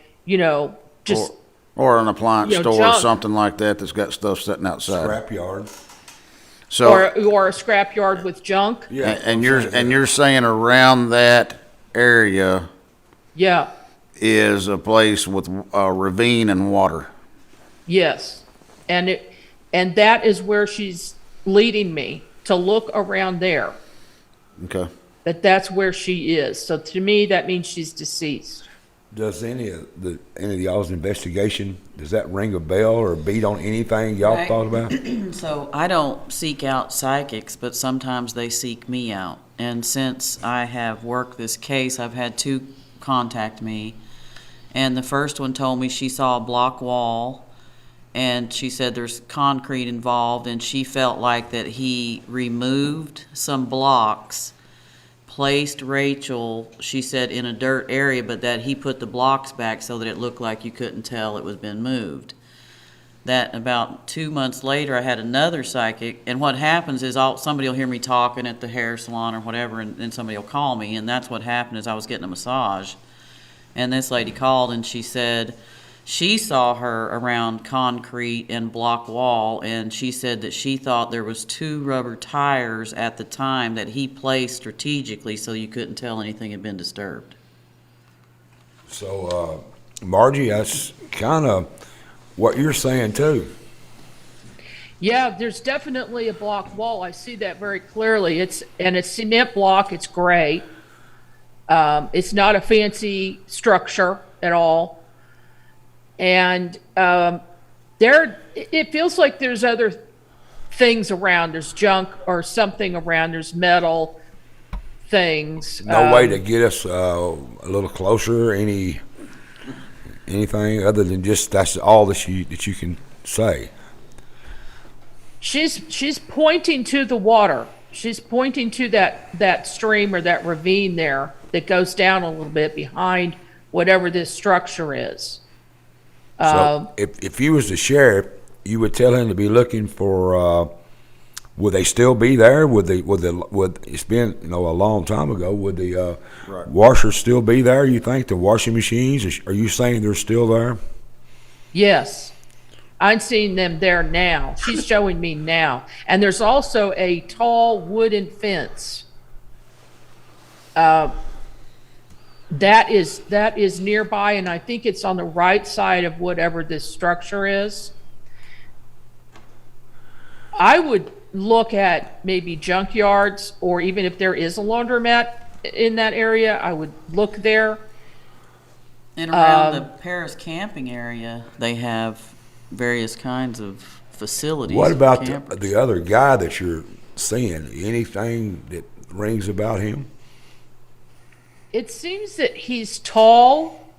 just. Or an appliance store junk. or something like that that's got stuff sitting outside. Scrapyard. So, or a scrapyard with junk. Yeah. and you're saying around that area Yeah. is a place with a ravine and water. Yes. And that is where she's leading me, to look around there. Okay. That's where she is. So to me, that means she's deceased. Does any of y'all's investigation, does that ring a bell or beat on anything y'all thought about? So I don't seek out psychics, but sometimes they seek me out. And since I have worked this case, I've had two contact me. And the first one told me she saw a block wall, and she said there's concrete involved, and she felt like that he removed some blocks, placed Rachel, she said, in a dirt area, but that he put the blocks back so that it looked like you couldn't tell it was been moved. That about 2 months later, I had another psychic, and what happens is somebody will hear me talking at the hair salon or whatever, and then somebody will call me, and that's what happened is I was getting a massage, and this lady called, and she said she saw her around concrete and block wall, and she said that she thought there was 2 rubber tires at the time that he placed strategically so you couldn't tell anything had been disturbed. So, Margie, that's kind of what you're saying too. Yeah, there's definitely a block wall. I see that very clearly. It's cement block. It's gray. It's not a fancy structure at all. And it feels like there's other things around. There's junk or something around. There's metal things. No way to get us a little closer, anything other than just that's all that you can say. She's pointing to the water. She's pointing to that stream or that ravine there that goes down a little bit behind whatever this structure is. So if you was the sheriff, you would tell him to be looking for Would they still be there? Would it's been a long time ago? Would the washers still be there? You think the washing machines? Are you saying they're still there? Yes. I'm seeing them there now. She's showing me now. And there's also a tall wooden fence. That is nearby, and I think it's on the right side of whatever this structure is. I would look at maybe junkyards, or even if there is a laundromat in that area, I would look there. And around the Paris camping area, they have various kinds of facilities. What for about campers. the other guy that you're seeing? Anything that rings about him? It seems that he's tall,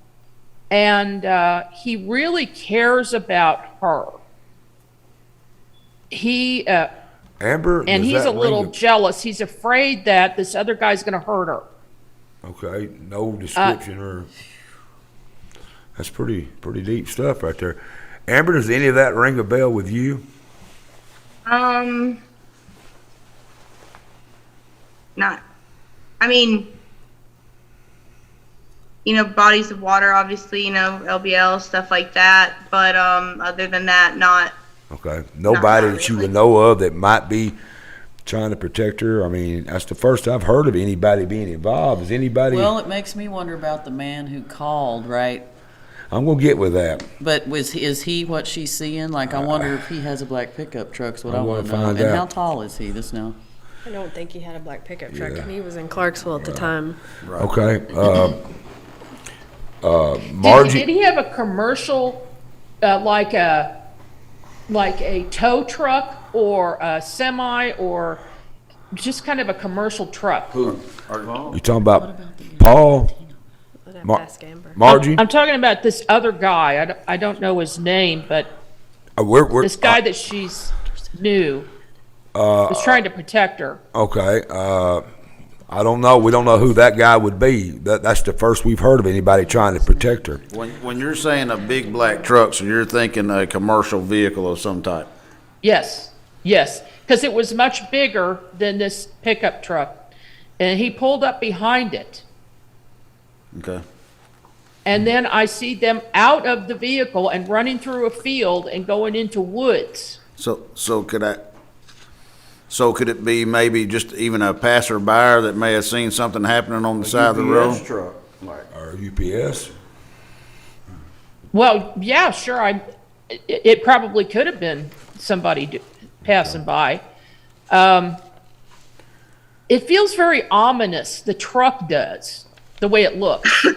and he really cares about her. Amber? And does he's that a little ring jealous. He's afraid that this other guy's going to hurt her. Okay, no description or... That's pretty deep stuff right there. Amber, does any of that ring a bell with you? Not. I mean, bodies of water, obviously, LBL, stuff like that. But other than that, not. Okay. Nobody not that you really. would know of that might be trying to protect her? I mean, that's the first I've heard of anybody being involved. Is anybody... Well, it makes me wonder about the man who called, right? I'm going to get with that. But is he what she's seeing? Like, I wonder if he has a black pickup truck. Is what I I'm want to gonna know. find And out. how tall is he? This now. I don't think he had a black pickup truck. Yeah. He was in Clarksville at the time. Okay. Margie... Did he have a commercial, like a tow truck or a semi, or just kind of a commercial truck? You talking about Paul? I'd have to ask Amber. Margie? I'm talking about this other guy. I don't know his name, but this guy that she's knew was trying to protect her. Okay. I don't know. We don't know who that guy would be. That's the first we've heard of anybody trying to protect her. When you're saying a big black truck, so you're thinking a commercial vehicle of some type? Yes, because it was much bigger than this pickup truck. And he pulled up behind it. Okay. And then I see them out of the vehicle and running through a field and going into woods. So could it be maybe just even a passerby that may have seen something happening on the side of the road? UPS truck, like. Or UPS? Well, yeah, sure. It probably could have been somebody passing by. It feels very ominous. The truck does, the way it looks. Is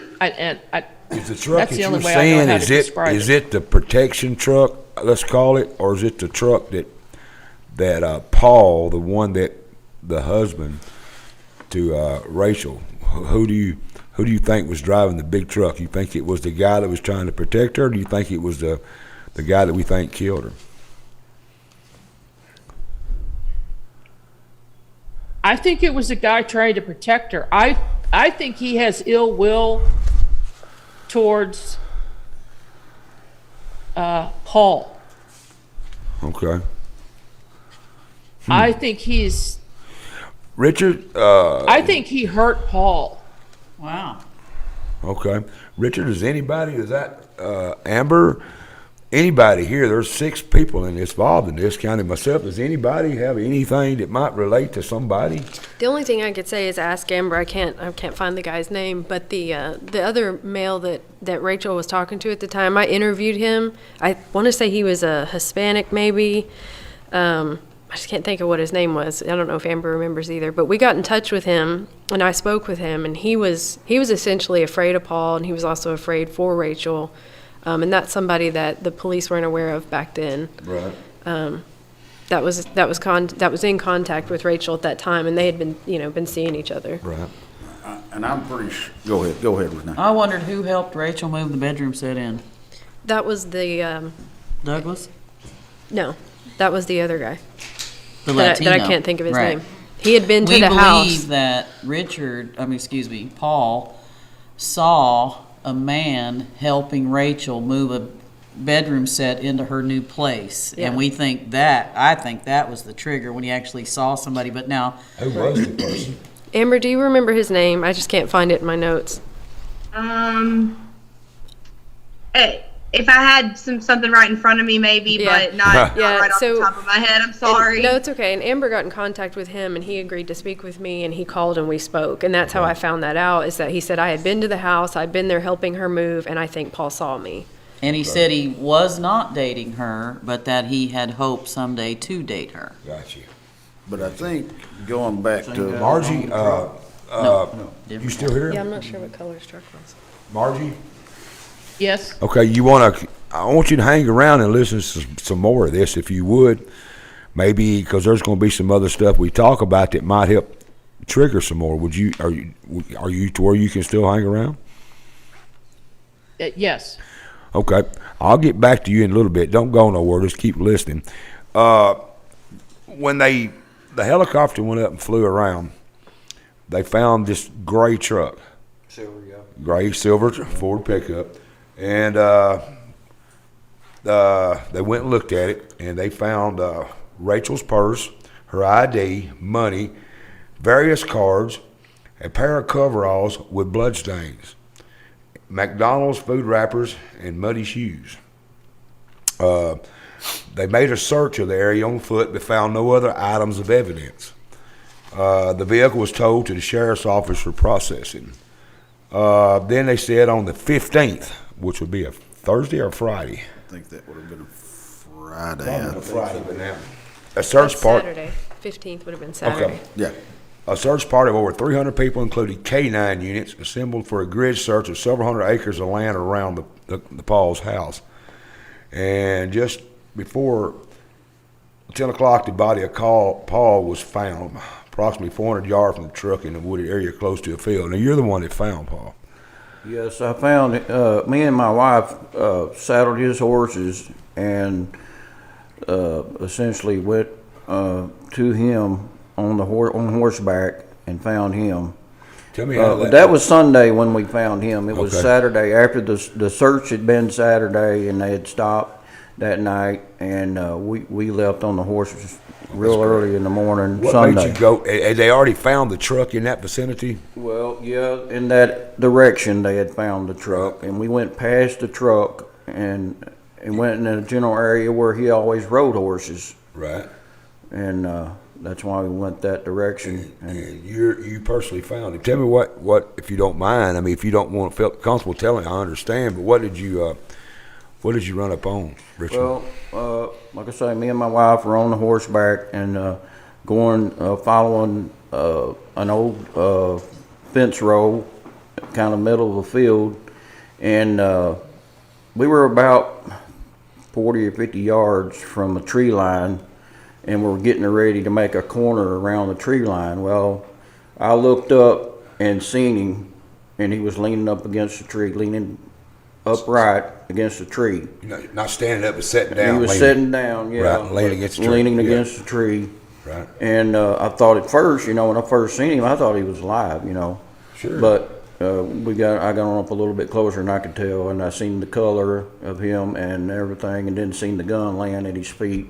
the truck that's that the only you're way I know saying, how to describe is it the protection truck, let's call it, or is it the truck that Paul, the one that the husband to Rachel, who do you think was driving the big truck? You think it was the guy that was trying to protect her, or do you think it was the guy that we think killed her? I think it was a guy trying to protect her. I think he has ill will towards Paul. Okay. I think he's... Richard? I think he hurt Paul. Wow. Okay. Richard, is that Amber? Anybody here? There's 6 people involved in this, counting myself. Does anybody have anything that might relate to somebody? The only thing I could say is ask Amber. I can't find the guy's name, but the other male that Rachel was talking to at the time, I interviewed him. I want to say he was a Hispanic, maybe. I just can't think of what his name was. I don't know if Amber remembers either. But we got in touch with him, and I spoke with him, and he was essentially afraid of Paul, and he was also afraid for Rachel. And that's somebody that the police weren't aware of back then. Right. That was in contact with Rachel at that time, and they had been seeing each other. Right. And I'm pretty sure. Go ahead, Renee. I wondered who helped Rachel move the bedroom set in. That was the Douglas? no, that was the other guy. The that I Latino. can't think of his Right. name. He had been to We the house. believe that Paul saw a man helping Rachel move bedroom set into her new place. Yeah. And I think that was the trigger when he actually saw somebody. But now, Who was the person? Amber, do you remember his name? I just can't find it in my notes. If I had something right in front of me, maybe, Yeah. but not Yeah, right off so- the top of my head. I'm sorry. No, it's okay. And Amber got in contact with him, and he agreed to speak with me, and he called and we spoke. And that's how I found that out, is that he said I had been to the house, I'd been there helping her move, and I think Paul saw me. and he said he was not dating her, but that he had hoped someday to date her. Got you. But I think going back to Margie, you still here? Yeah, I'm not sure what color his truck was. Margie? Yes. Okay, I want you to hang around and listen to some more of this if you would. Maybe because there's going to be some other stuff we talk about that might help trigger some more. Are you to where you can still hang around? Yes. Okay, I'll get back to you in a little bit. Don't go nowhere. Just keep listening. When the helicopter went up and flew around, they found this gray truck. Gray silver Ford pickup, and they went and looked at it, and they found Rachel's purse, her ID, money, various cards, a pair of coveralls with bloodstains, McDonald's food wrappers, and muddy shoes. They made a search of the area on foot but found no other items of evidence. The vehicle was towed to the sheriff's office for processing. Then they said on the 15th, which would be a Thursday or Friday. I think that would have been a Friday. Friday, but now a search party. Saturday. 15th would have been Saturday. Okay. Yeah. A search party of over 300 people, including K9 units, assembled for a grid search of several hundred acres of land around the Paul's house. And just before 10 o'clock, the body of Paul was found approximately 400 yards from the truck in a wooded area close to a field. Now, you're the one that found Paul. Yes, I found it. Me and my wife saddled his horses and essentially went to him on horseback and found him. Tell me how that was Sunday when we found him. It was Okay. Saturday after the search had been Saturday, and they had stopped that night, and we left on the horses real early in the morning. What Sunday. made you go? Had they already found the truck in that vicinity? Well, yeah, in that direction they had found the truck, and we went past the truck and went in a general area where he always rode horses, Right. and that's why we went that direction. And You personally found him. Tell me what if you don't mind. I mean, if you don't want to feel comfortable telling, I understand. But what did you run up on, Richard? well, like I say, me and my wife were on the horseback and following an old fence row, kind of middle of the field, and we were about 40 or 50 yards from a tree line, and we were getting ready to make a corner around the tree line. Well, I looked up and seen him, and he was leaning up against the tree, leaning upright against the tree. Not standing up, but sitting down. He was sitting down, yeah. Right, leaning against the tree. Leaning Yeah. against the tree. Right. And I thought at first, when I first seen him, I thought he was alive, Sure. But I got on up a little bit closer and I could tell, and I seen the color of him and everything, and then seen the gun laying at his feet.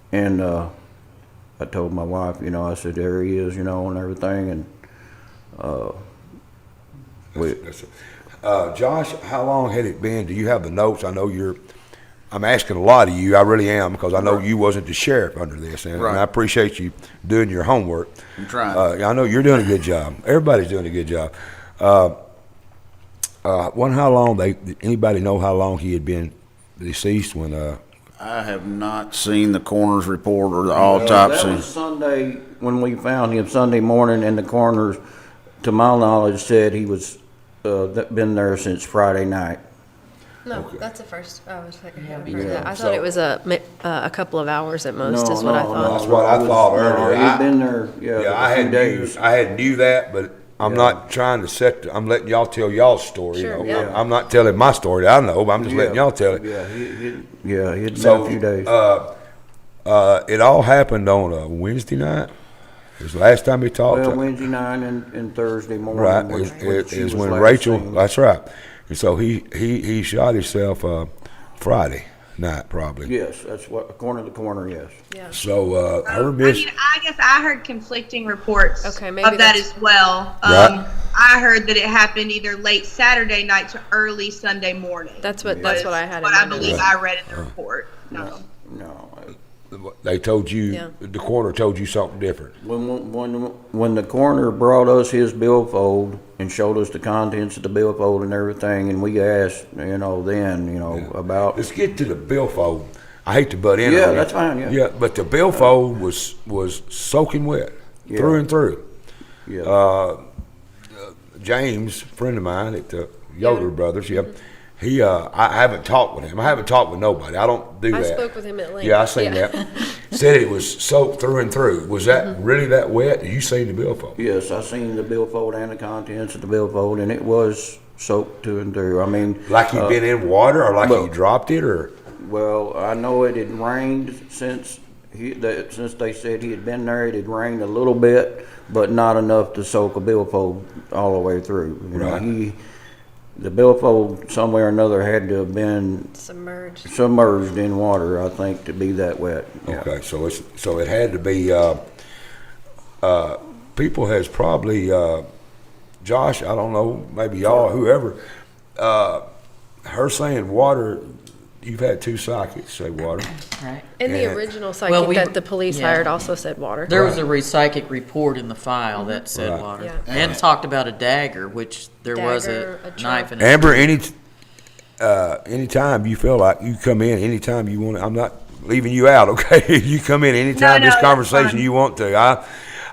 And I told my wife, I said, there he is, and everything. And Josh, how long had it been? Do you have the notes? I know I'm asking a lot of you. I really am, because I know you wasn't the sheriff under this, and Right. I appreciate you doing your homework. I'm trying. I know you're doing a good job. Everybody's doing a good job. How long anybody know how long he had been deceased when? I have not seen the coroner's report or the that autopsy. was Sunday when we found him, Sunday morning, and the coroner, to my knowledge, said he was been there since Friday night. No, that's the first. I was like, Yeah, I thought it was a couple of hours at most, No, is what I no, thought. That's what I thought earlier. He'd been there, I a few had days. knew that, but I'm not trying to I'm letting y'all tell y'all's story. Sure, you know? yeah. I'm not telling my story that I know, but I'm just letting y'all tell it. Yeah, he'd been So, a few days. it all happened on a Wednesday night. It was the last time he talked. Well, Wednesday night and Thursday morning. Right, which is she when was last Rachel. seen. That's right. And so he shot himself Friday night, probably. Yes, that's what, corner to corner, yes. Yeah. So her I miss. mean, I guess I heard conflicting reports Okay, maybe of that that's- as well. Right. I heard that it happened either late Saturday night to early Sunday morning. That's what I had. What in I my believe notes. I read in the report. No. No. They told you, Yeah. the coroner told you something different. When the coroner brought us his billfold and showed us the contents of the billfold and everything, and we asked, about. Let's get to the billfold. I hate to butt in. Yeah, on you. that's fine, yeah. Yeah, but the billfold was soaking wet through and through. Yeah. James, a friend of mine at the Yoder Brothers, he, I haven't talked with him. I haven't talked with nobody. I don't do that. I spoke with him at length. Yeah, I seen that. Said it was soaked through and through. Was that really that wet? You seen the billfold? Yes, I seen the billfold and the contents of the billfold, and it was soaked to and through. I mean, Like he'd been in water, or like he dropped it, or? well, I know it had rained since they said he had been there. It had rained a little bit, but not enough to soak a billfold all the way through. Right. The billfold somewhere or another had to have been Submerged in water, I think, to be that wet. Yeah. Okay, so it had to be. People has probably Josh. I don't know. Maybe y'all, whoever. Her saying water. You've had two psychics say water. Right. And the And- original psychic we- that the police yeah. hired also said water. There was a psychic report in the file that said Right. water. Yeah. And talked about a dagger, which there was Dagger, a a knife and Amber, anytime you feel like you come in, anytime you want. I'm not leaving you out. Okay, you come in anytime this that's conversation fine. you want to.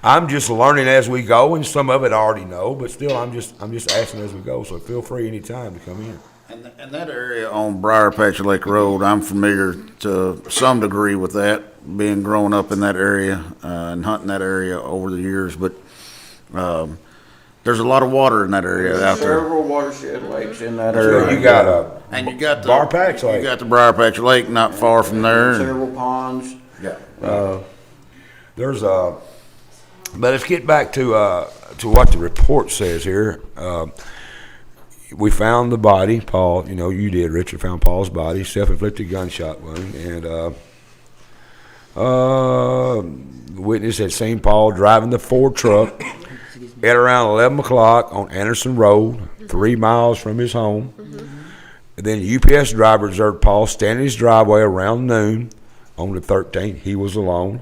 I'm just learning as we go, and some of it I already know, but still, I'm just asking as we go. So feel free anytime to come in. And that area on Briar Patch Lake Road, I'm familiar to some degree with that, being grown up in that area and hunting that area over the years. But there's a lot of water in that area out there. Several watershed lakes in that So area. you got And you got the Briar Patch Lake. You got the Briar Patch Lake not far from there. Several ponds. Yeah. There's a. But let's get back to what the report says here. We found the body, Paul. You did. Richard found Paul's body, self-inflicted gunshot wound, and the witness had seen Paul driving the Ford truck at around 11 o'clock on Anderson Road, 3 miles from his home. And then the UPS driver observed Paul standing in his driveway around noon on the 13th. He was alone.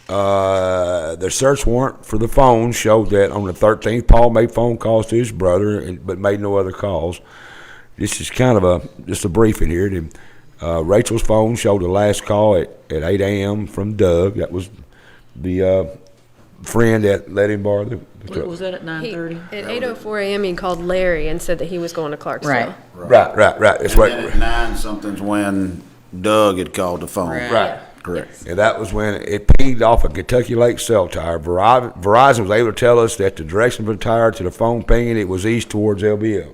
The search warrant for the phone showed that on the 13th, Paul made phone calls to his brother, but made no other calls. This is kind of just a briefing here. Rachel's phone showed the last call at 8 a.m. from Doug. That was the friend that let him borrow the truck. Was that at 9:30? At 8:04 a.m. he called Larry and said that he was going to Clarksville. Right. Right. That's And right. then at 9 something's when Doug had called the phone. Right. Correct. And that was when it pinged off a Kentucky Lake cell tower. Verizon was able to tell us that the direction of the tower to the phone pinging, it was east towards LBL.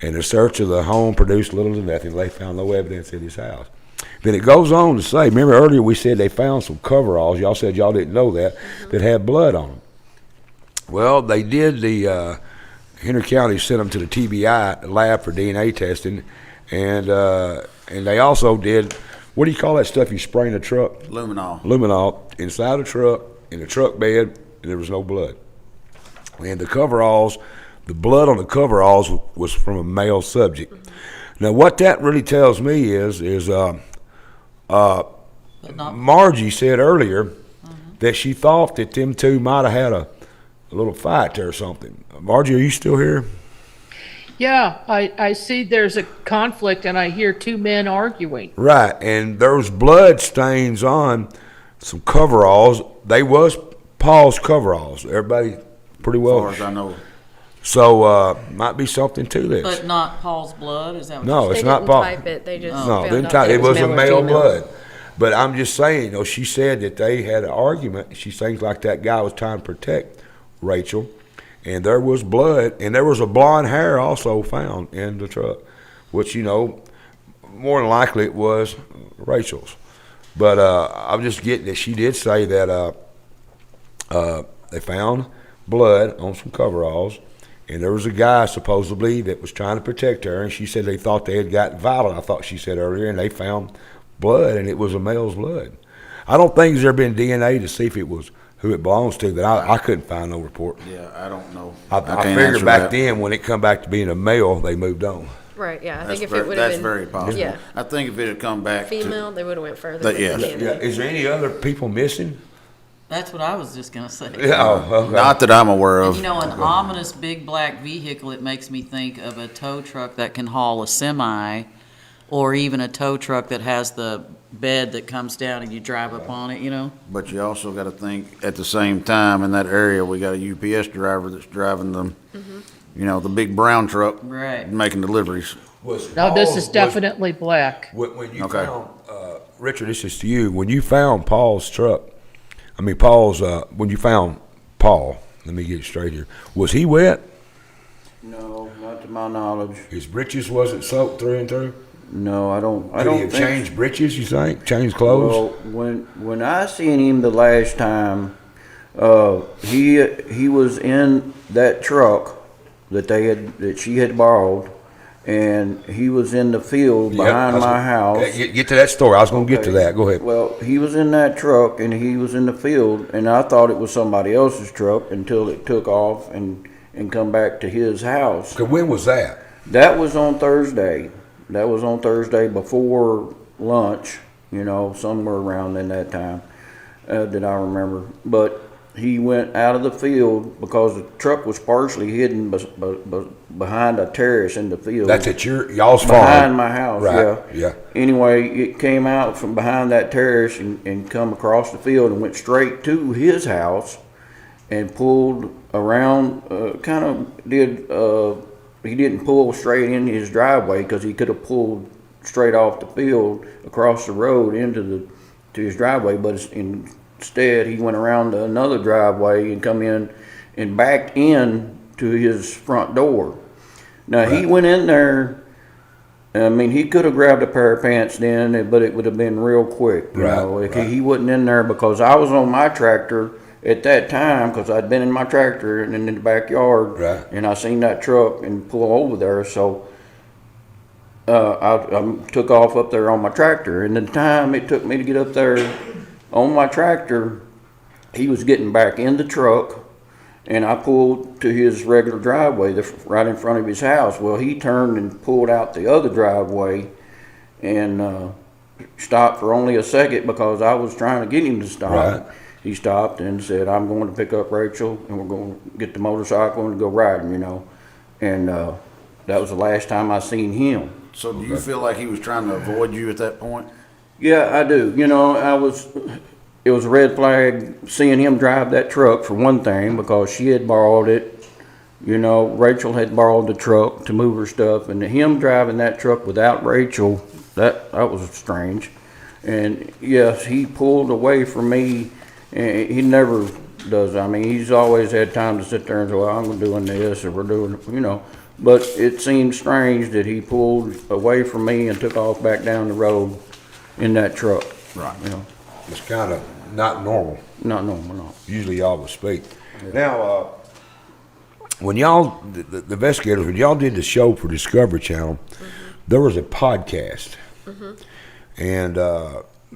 And the search of the home produced little to nothing. They found no evidence in his house. Then it goes on to say, remember earlier we said they found some coveralls. Y'all said y'all didn't know that, that had blood on them. Well, they did Henry County sent them to the TBI lab for DNA testing. And they also did, what do you call that stuff you spray in the truck? Luminol inside the truck, in the truck bed, and there was no blood. And the coveralls, the blood on the coveralls was from a male subject. Now, what that really tells me is Margie said earlier that she thought that them two might have had a little fight or something. Margie, are you still here? Yeah, I see there's a conflict and I hear two men arguing. Right, and there was blood stains on some coveralls. They was Paul's coveralls. Everybody pretty well. As far as I know. So might be something to this. But not Paul's blood? Is that what No, you're it's They not didn't Paul. type it. They just No, found didn't out type. that It was a or male female. blood. But I'm just saying, she said that they had an argument. She thinks like that guy was trying to protect Rachel. And there was blood, and there was a blonde hair also found in the truck, which, more than likely it was Rachel's. But I'm just getting that she did say that they found blood on some coveralls, And there was a guy supposedly that was trying to protect her, and she said they thought they had gotten violent. I thought she said earlier, and they found blood, and it was a male's blood. I don't think there's ever been DNA to see if it was who it belongs to, but I couldn't find no report. Yeah, I don't know. I can't figured answer back that. then when it come back to being a male, they moved on. Right, yeah, I That's think if ver- it would have that's been. very possible. Yeah, I think if it had come back female, they would have went further. That- with yes. the Yeah. DNA. Is there any other people missing? That's what I was just gonna say. Yeah, oh, okay. not that I'm aware And of. you know, an ominous big black vehicle, it makes me think of a tow truck that can haul a semi, or even a tow truck that has the bed that comes down and you drive up on it, you know? But you also got to think at the same time in that area, we got a UPS driver that's driving them, you know, the big brown truck Right. making deliveries. No, this is definitely black. When you Okay. found, Richard, this is to you. When you found Paul's truck, when you found Paul, let me get it straight here. Was he wet? No, not to my knowledge. His breeches wasn't soaked through and through? No, I don't Could he have think. changed breeches, you think? Changed clothes? Well, when I seen him the last time, he was in that truck that she had borrowed, and he was in the field Yep, behind I was my gonna- house. Get to that story. I was going to get to Okay. that. Go ahead. Well, he was in that truck and he was in the field, and I thought it was somebody else's truck until it took off and come back to his house. Okay, when was that? That was on Thursday. That was on Thursday before lunch, you know, somewhere around in that time that I remember. But he went out of the field because the truck was partially hidden behind a terrace in the field. That's at y'all's farm? Behind my house, Right, yeah. Anyway, it came out from behind that terrace and come across the field and went straight to his house and pulled around, he didn't pull straight in his driveway because he could have pulled straight off the field across the road to his driveway, but instead he went around to another driveway and come in and backed in to his front door. Now he went in there. I mean, he could have grabbed a pair of pants then, but it would have been real quick. You Right, know, right. He wasn't in there because I was on my tractor at that time because I'd been in my tractor and in the backyard, Right. and I seen that truck and pull over there. So I took off up there on my tractor, and the time it took me to get up there on my tractor, he was getting back in the truck. And I pulled to his regular driveway right in front of his house. Well, he turned and pulled out the other driveway and stopped for only a second because I was trying to get him to stop. Right. He stopped and said, "I'm going to pick up Rachel and we're going to get the motorcycle and go riding," you know. And that was the last time I seen him. So do you feel like he was trying to avoid you at that point? Yeah, I do. You know, it was a red flag seeing him drive that truck for one thing because she had borrowed it. You know, Rachel had borrowed the truck to move her stuff, and him driving that truck without Rachel, that was strange. And yes, he pulled away from me, and he never does. I mean, he's always had time to sit there and say, "Well, I'm doing this," or "We're doing," you know. But it seemed strange that he pulled away from me and took off back down the road in that truck. Right. You know, It's kind of not normal. not normal, no. Usually y'all would speak. Now, when y'all, the investigators, when y'all did the show for Discovery Channel, there was a podcast. And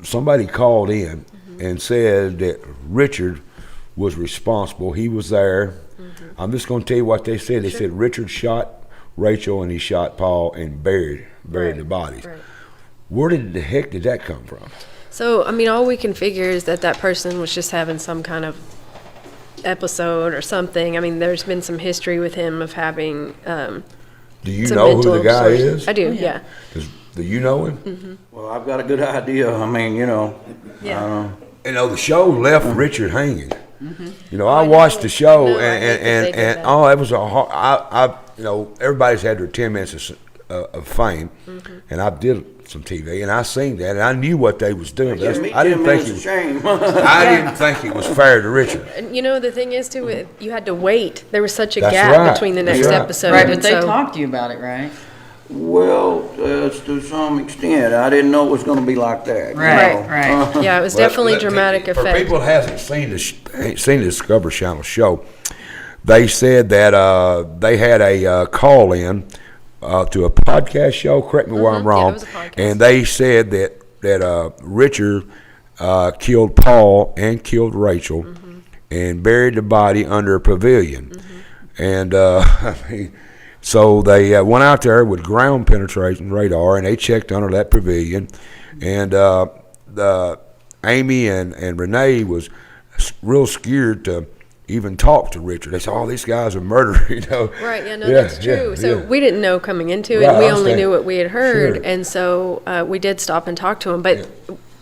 somebody called in and said that Richard was responsible. He was there. I'm just going to tell you what they said. They said Richard shot Rachel and he shot Paul and buried the bodies. Right. Where the heck did that come from? So, I mean, all we can figure is that person was just having some kind of episode or something. I mean, there's been some history with him of having Do you some know who mental the guy disorders. is? I do, yeah. Do you know him? Well, I've got a good idea. I mean, you know. Yeah. You know, the show left Richard hanging. You know, I know. watched the show No, I hate that they did that. it was a hard, you know, everybody's had their 10 minutes of fame, and I did some TV, and I seen that, and I knew what they was doing. Give me I didn't 10 think minutes it of was, shame. I didn't think it was fair to Richard. And you know, the thing is, too, you had to wait. There was such a That's gap right. between the That's next right. episode. Right, but and they so- talked to you about it, right? Well, to some extent, I didn't know it was going to be like that. you Right, know. right. Yeah, it was But definitely let- dramatic for effect. people that hasn't seen the Discovery Channel show, they said that they had a call in to a podcast show. Correct me where I'm wrong. it was a podcast. And they said that Richard killed Paul and killed Rachel and buried the body under a pavilion. And I mean, so they went out there with ground penetration radar and they checked under that pavilion. And Amy and Renee was real scared to even talk to Richard. They said, "Oh, these guys are murderers," you know. Right, that's true. So we didn't know coming into it. Right, We I only understand. knew what we had heard. Sure. And so we did stop and talk to him. But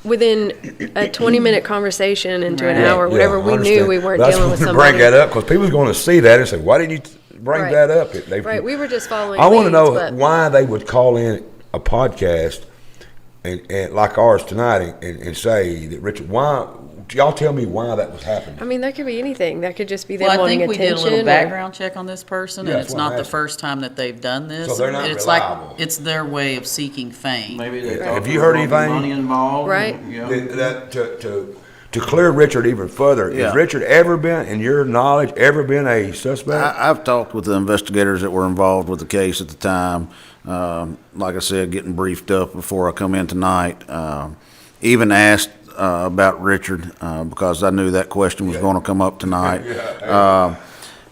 within a 20-minute conversation into an hour, whatever, I we understand. knew we weren't That's dealing with when to somebody. bring that up because people's going to see that and say, "Why didn't you bring Right. that up?" Right, we were just following I want to leads, know but- why they would call in a podcast and like ours tonight and say that Richard. Why? Y'all tell me why that was happening. I mean, that could be anything. That could just be them Well, I wanting think we did a attention. little or- background check on this person, Yeah, and that's it's what I'm not the asking. first time that they've done this. So they're not It's reliable. like, it's their way of seeking fame. Maybe they Have thought you there heard was gonna be anything? money involved. Right. You know? That to clear Richard even further, Yeah. has Richard ever been, in your knowledge, ever been a suspect? I've talked with the investigators that were involved with the case at the time. Like I said, getting briefed up before I come in tonight. Even asked about Richard because I knew that question was going to come up tonight.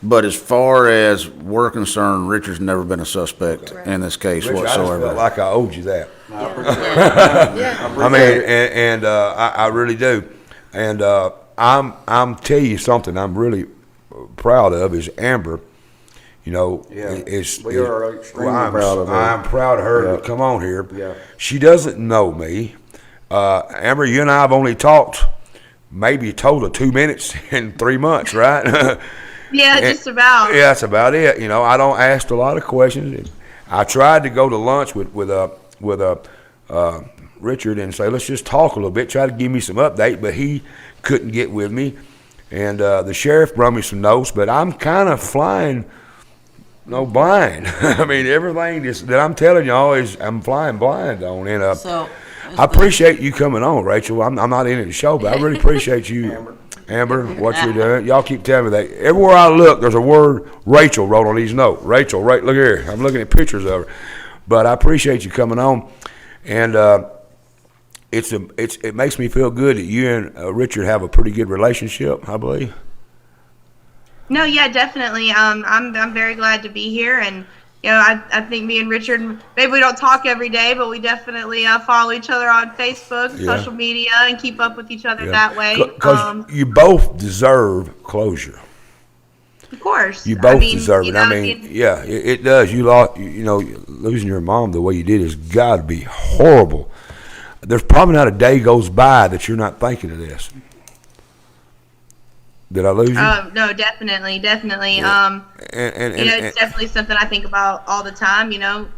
But as far as we're concerned, Richard's never been a suspect in this case Richard, I just whatsoever. felt like I owed you that. Yeah. I mean, and I really do. And I'm tell you something I'm really proud of is Amber. You know, We are extremely proud of her. I'm proud of her Yeah. to come on here. Yeah. She doesn't know me. Amber, you and I have only talked maybe a total of 2 minutes in 3 months, right? Yeah, just about. Yeah, that's about it. You know, I don't ask a lot of questions. I tried to go to lunch with Richard and say, let's just talk a little bit, try to give me some update, but he couldn't get with me. And the sheriff brought me some notes, but I'm kind of flying blind. I mean, everything that I'm telling y'all is I'm flying blind on. And So, I appreciate you coming on, Rachel. I'm not in the show, but I really appreciate you, Amber, what you're doing. Y'all keep telling me that. Everywhere I look, there's a word Rachel wrote on these notes. Rachel, right? Look here. I'm looking at pictures of her. But I appreciate you coming on. And it makes me feel good that you and Richard have a pretty good relationship, I believe. No, yeah, definitely. I'm very glad to be here, and you know, I think me and Richard, maybe we don't talk every day, but we definitely follow each other on Facebook, Yeah. social media, and keep up with each other that way. Because you both deserve closure. Of course, You both I mean, deserve you it. know, I mean, yeah, it does. You lost, losing your mom the way you did has got to be horrible. There's probably not a day goes by that you're not thinking of this. Did I lose you? No, definitely. And It's definitely something I think about all the time. You know,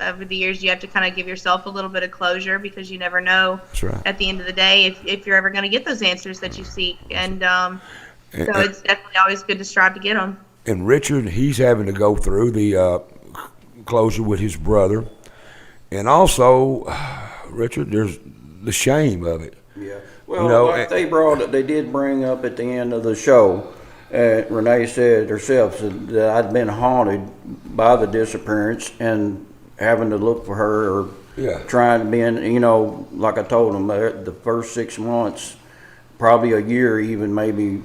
over the years, you have to kind of give yourself a little bit of closure because you never know That's right. at the end of the day if you're ever going to get those answers that you seek. And so it's definitely always good to strive to get them. And Richard, he's having to go through the closure with his brother. And also, Richard, there's the shame of it. Yeah. Well, they did bring up at the end of the show, Renee said herself that I'd been haunted by the disappearance and having to look for her or trying to be in, like I told them, the first 6 months, probably a year even maybe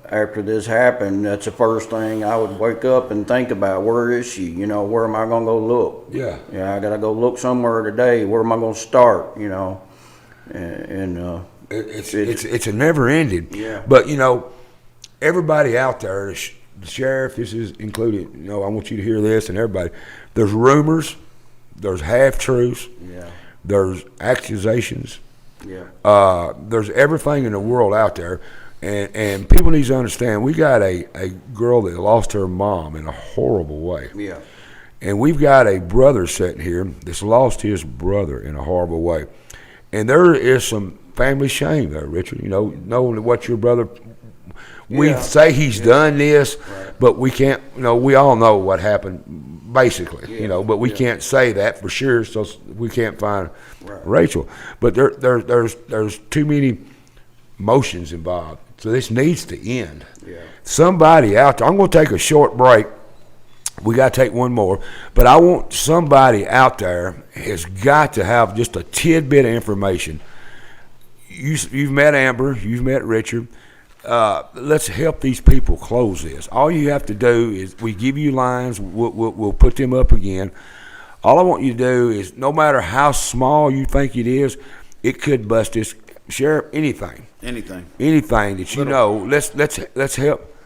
after this happened, that's the first thing I would wake up and think about. Where is she? Where am I going to go look? Yeah. Yeah, I got to go look somewhere today. Where am I going to start? It's a never ending. Yeah. But everybody out there, the sheriff, this is included. I want you to hear this, and everybody. There's rumors, there's half truths, there's accusations, there's everything in the world out there, and people need to understand. We got a girl that lost her mom in a horrible way. Yeah. And we've got a brother sitting here that's lost his brother in a horrible way. And there is some family shame there, Richard. Knowing what your brother, we say he's done this, but we can't, we all know what happened, basically, but we can't say that for sure, so we can't find Rachel. But there's too many emotions involved So this needs to end. Yeah. Somebody out there, I'm going to take a short break. We got to take one more. But I want somebody out there has got to have just a tidbit of information. You've met Amber. You've met Richard. Let's help these people close this. All you have to do is we give you lines. We'll put them up again. All I want you to do is, no matter how small you think it is, it could bust this. Sheriff, anything that you know. Let's help.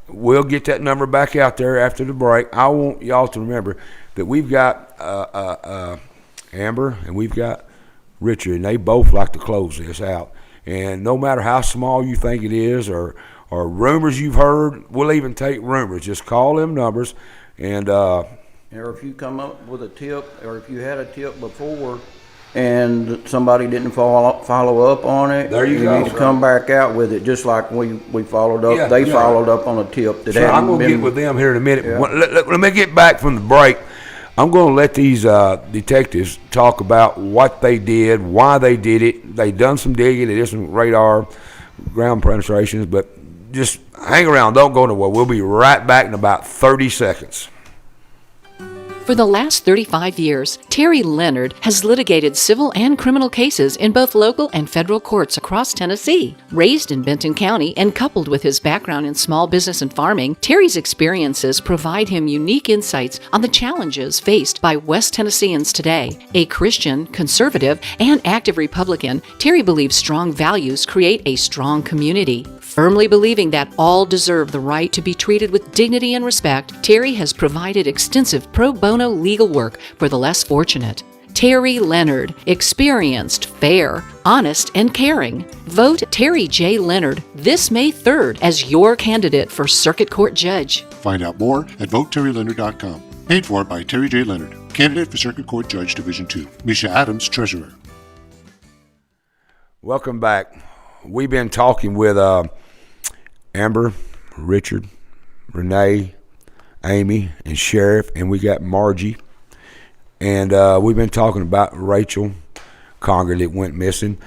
We'll get that number back out there after the break. I want y'all to remember that we've got Amber and we've got Richard, and they both like to close this out. And no matter how small you think it is, or rumors you've heard, we'll even take rumors. Just call them numbers, and or if you come up with a tip, or if you had a tip before and somebody didn't follow up on it, there you go. Need to come back out with it, just like we followed up. They followed up on a tip that hadn't I'm going to get with them here in a minute. Yeah. Let me get back from the break. I'm going to let these detectives talk about what they did, why they did it. They done some digging. They did some radar, ground penetrations, but just hang around. Don't go nowhere. We'll be right back in about 30 seconds. For the last 35 years, Terry Leonard has litigated civil and criminal cases in both local and federal courts across Tennessee. Raised in Benton County and coupled with his background in small business and farming, Terry's experiences provide him unique insights on the challenges faced by West Tennesseans today. A Christian, conservative, and active Republican, Terry believes strong values create a strong community. Firmly believing that all deserve the right to be treated with dignity and respect, Terry has provided extensive pro bono legal work for the less fortunate. Terry Leonard, experienced, fair, honest, and caring. Vote Terry J. Leonard this May 3rd as your candidate for Circuit Court Judge. Find out more at voteterryleonard.com. Paid for by Terry J. Leonard, candidate for Circuit Court Judge Division 2. Misha Adams, Treasurer. Welcome back. We've been talking with Amber, Richard, Renee, Amy, and Sheriff, and we got Margie. And we've been talking about Rachel Conger that went missing.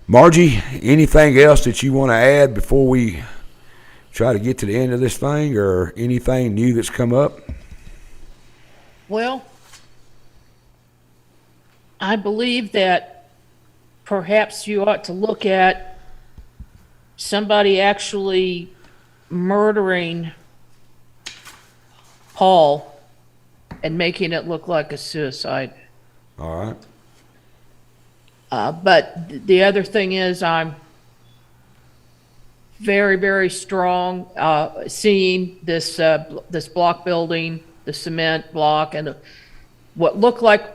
Margie, anything else that you want to add before we try to get to the end of this thing, or anything new that's come up? Well, I believe that perhaps you ought to look at somebody actually murdering Paul and making it look like a suicide. All right. But the other thing is, I'm very, very strong seeing this this block building, the cement block, and what look like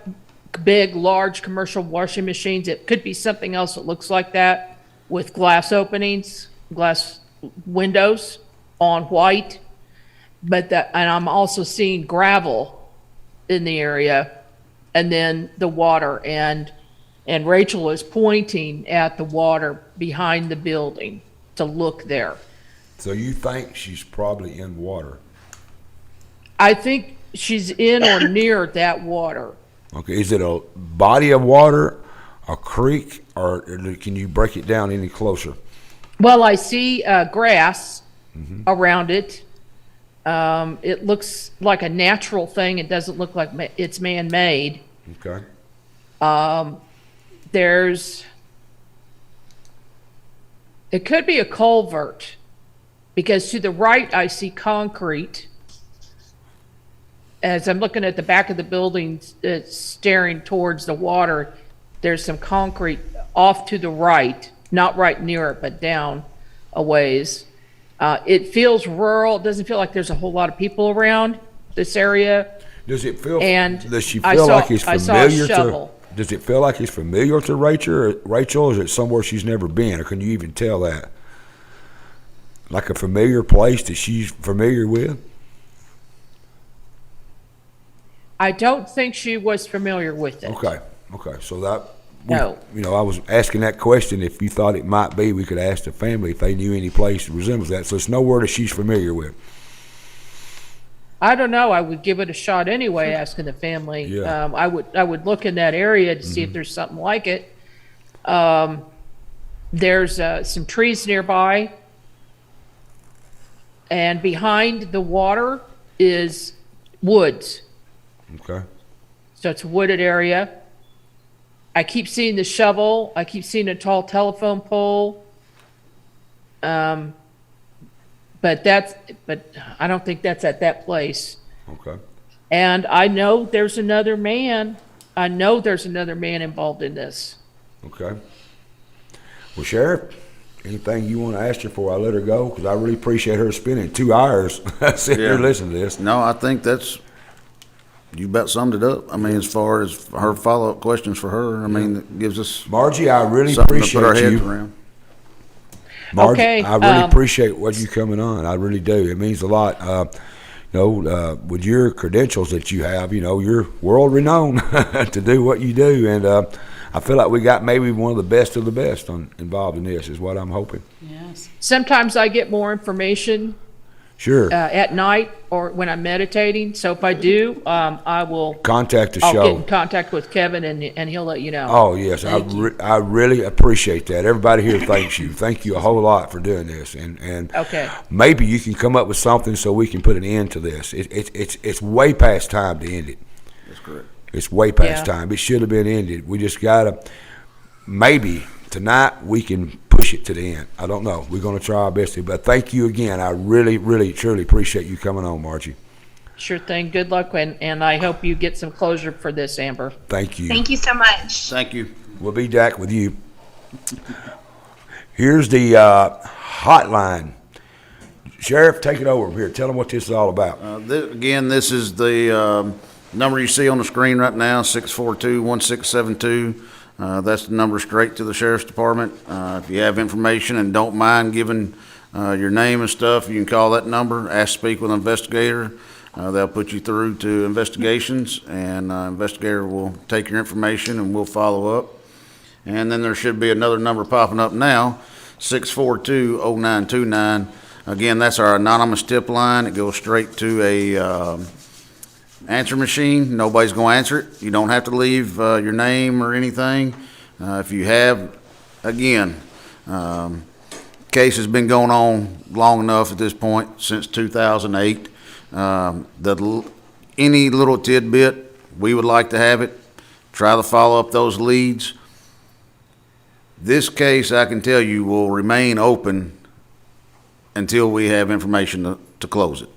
big, large commercial washing machines. It could be something else that looks like that, with glass openings, glass windows on white. And I'm also seeing gravel in the area, and then the water, and Rachel is pointing at the water behind the building to look there. So you think she's probably in water? I think she's in or near that water. Okay, is it a body of water, a creek, or can you break it down any closer? Well, I see grass around it. It looks like a natural thing. It doesn't look like it's man-made. Okay. It could be a culvert, because to the right I see concrete. As I'm looking at the back of the building, staring towards the water, there's some concrete off to the right, not right near it, but down a ways. It feels rural. It doesn't feel like there's a whole lot of people around this area. Does it feel? And does she feel like it's familiar I saw a shovel. Does it feel like it's familiar to Rachel, or is it somewhere she's never been, or can you even tell that? Like a familiar place that she's familiar with? I don't think she was familiar with it. Okay. So that, no. I was asking that question. If you thought it might be, we could ask the family if they knew any place that resembles that. So it's nowhere that she's familiar with. I don't know. I would give it a shot anyway, asking the family. Yeah. I would look in that area to see if there's something like it. There's some trees nearby. and behind the water is woods. Okay. So it's a wooded area. I keep seeing the shovel. I keep seeing a tall telephone pole. But I don't think that's at that place. Okay. And I know there's another man. I know there's another man involved in this. Okay. Well, Sheriff, anything you want to ask her before I let her go? Because I really appreciate her spending 2 hours sitting here listening to this. No, I think you about summed it up. I mean, as far as her follow-up questions for her, I mean, it gives us Margie, I really something to put our appreciate heads you. around. Margie, Okay, I really appreciate what you coming on. I really do. It means a lot. With your credentials that you have, you're world renowned to do what you do, and I feel like we got maybe one of the best involved in this. Is what I'm hoping. Yes. Sometimes I get more information Sure. at night or when I'm meditating. So if I do, I will Contact the I'll show. get in contact with Kevin and he'll let you know. Oh, yes. I really appreciate that. Everybody here thanks you. Thank you a whole lot for doing this. And Okay. maybe you can come up with something so we can put an end to this. It's way past time to end it. That's correct. It's way past Yeah. time. It should have been ended. We just got to, maybe tonight we can push it to the end. I don't know. We're going to try our best to. But thank you again. I really, really, truly appreciate you coming on, Margie. Sure thing. Good luck, and I hope you get some closure for this, Amber. Thank you. Thank you so much. Thank you. We'll be back with you. Here's the hotline. Sheriff, take it over here. Tell them what this is all about. This is the number you see on the screen right now, 642-1672. That's the number straight to the Sheriff's Department. If you have information and don't mind giving your name and stuff, you can call that number, ask to speak with an investigator. They'll put you through to investigations, and investigator will take your information and we'll follow up. And then there should be another number popping up now, 642-0929. Again, that's our anonymous tip line. It goes straight to a answer machine. Nobody's going to answer it. You don't have to leave your name or anything. If you have, again, case has been going on long enough at this point, since 2008. Any little tidbit, we would like to have it. Try to follow up those leads. This case, I can tell you, will remain open until we have information to close it.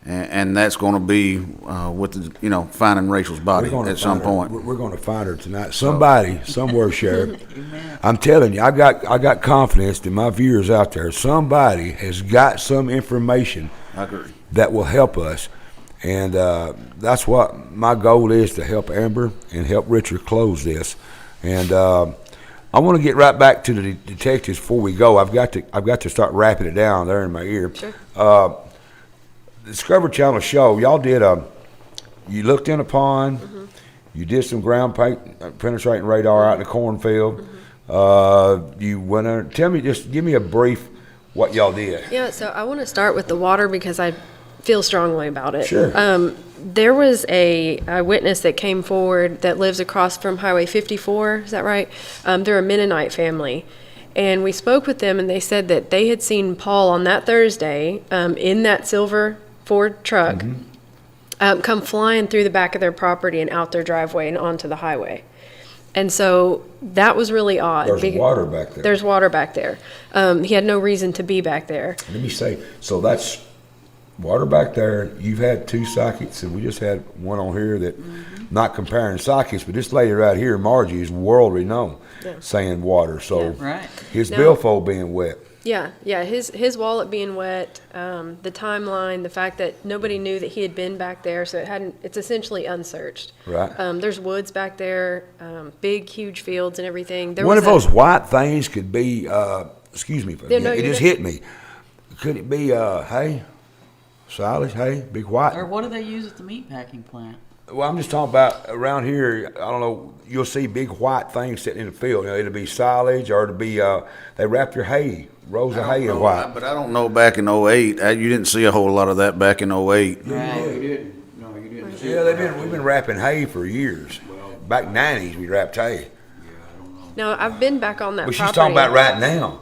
And that's going to be with finding Rachel's body at some point. We're going to find her tonight. Somebody, somewhere, Sheriff. I'm telling you, I got confidence that my viewers out there, somebody has got some information I agree. that will help us. And that's what my goal is, to help Amber and help Richard close this. And I want to get right back to the detectives before we go. I've got to start wrapping it down there in my ear. Sure. The Discovery Channel show, y'all did you looked in a pond, you did some ground penetrating radar out in the cornfield. You went in, give me a brief what y'all did. Yeah, so I want to start with the water because I feel strongly about it. Sure. There was a witness that came forward that lives across from Highway 54, is that right? They're a Mennonite family. And we spoke with them, and they said that they had seen Paul on that Thursday in that silver Ford truck come flying through the back of their property and out their driveway and onto the highway. And so that was really odd. There's water back there. There's water back there. He had no reason to be back there. Let me say, so that's water back there. You've had 2 psychics, and we just had one on here that, not comparing psychics, but this lady right here, Margie, is world renowned, saying water. So Right. his billfold being wet. Yeah, his wallet being wet, the timeline, the fact that nobody knew that he had been back there, so it's essentially unsearched. Right. There's woods back there, big, huge fields and everything. One of those white things could be, excuse me, it just hit me. Could it be hay? Silage, hay, big white? Or what do they use at the meatpacking plant? Well, I'm just talking about around here, I don't know, you'll see big white things sitting in the field. It'll be silage, or it'll be, they wrap your hay, rows of hay in white. But I don't know back in 08, you didn't see a whole lot of that back in 08. Right. You didn't. No, you didn't. See Yeah, we've been wrapping hay for years. Back 90s, we wrapped hay. No, I've been back on that But property. she's talking about right now.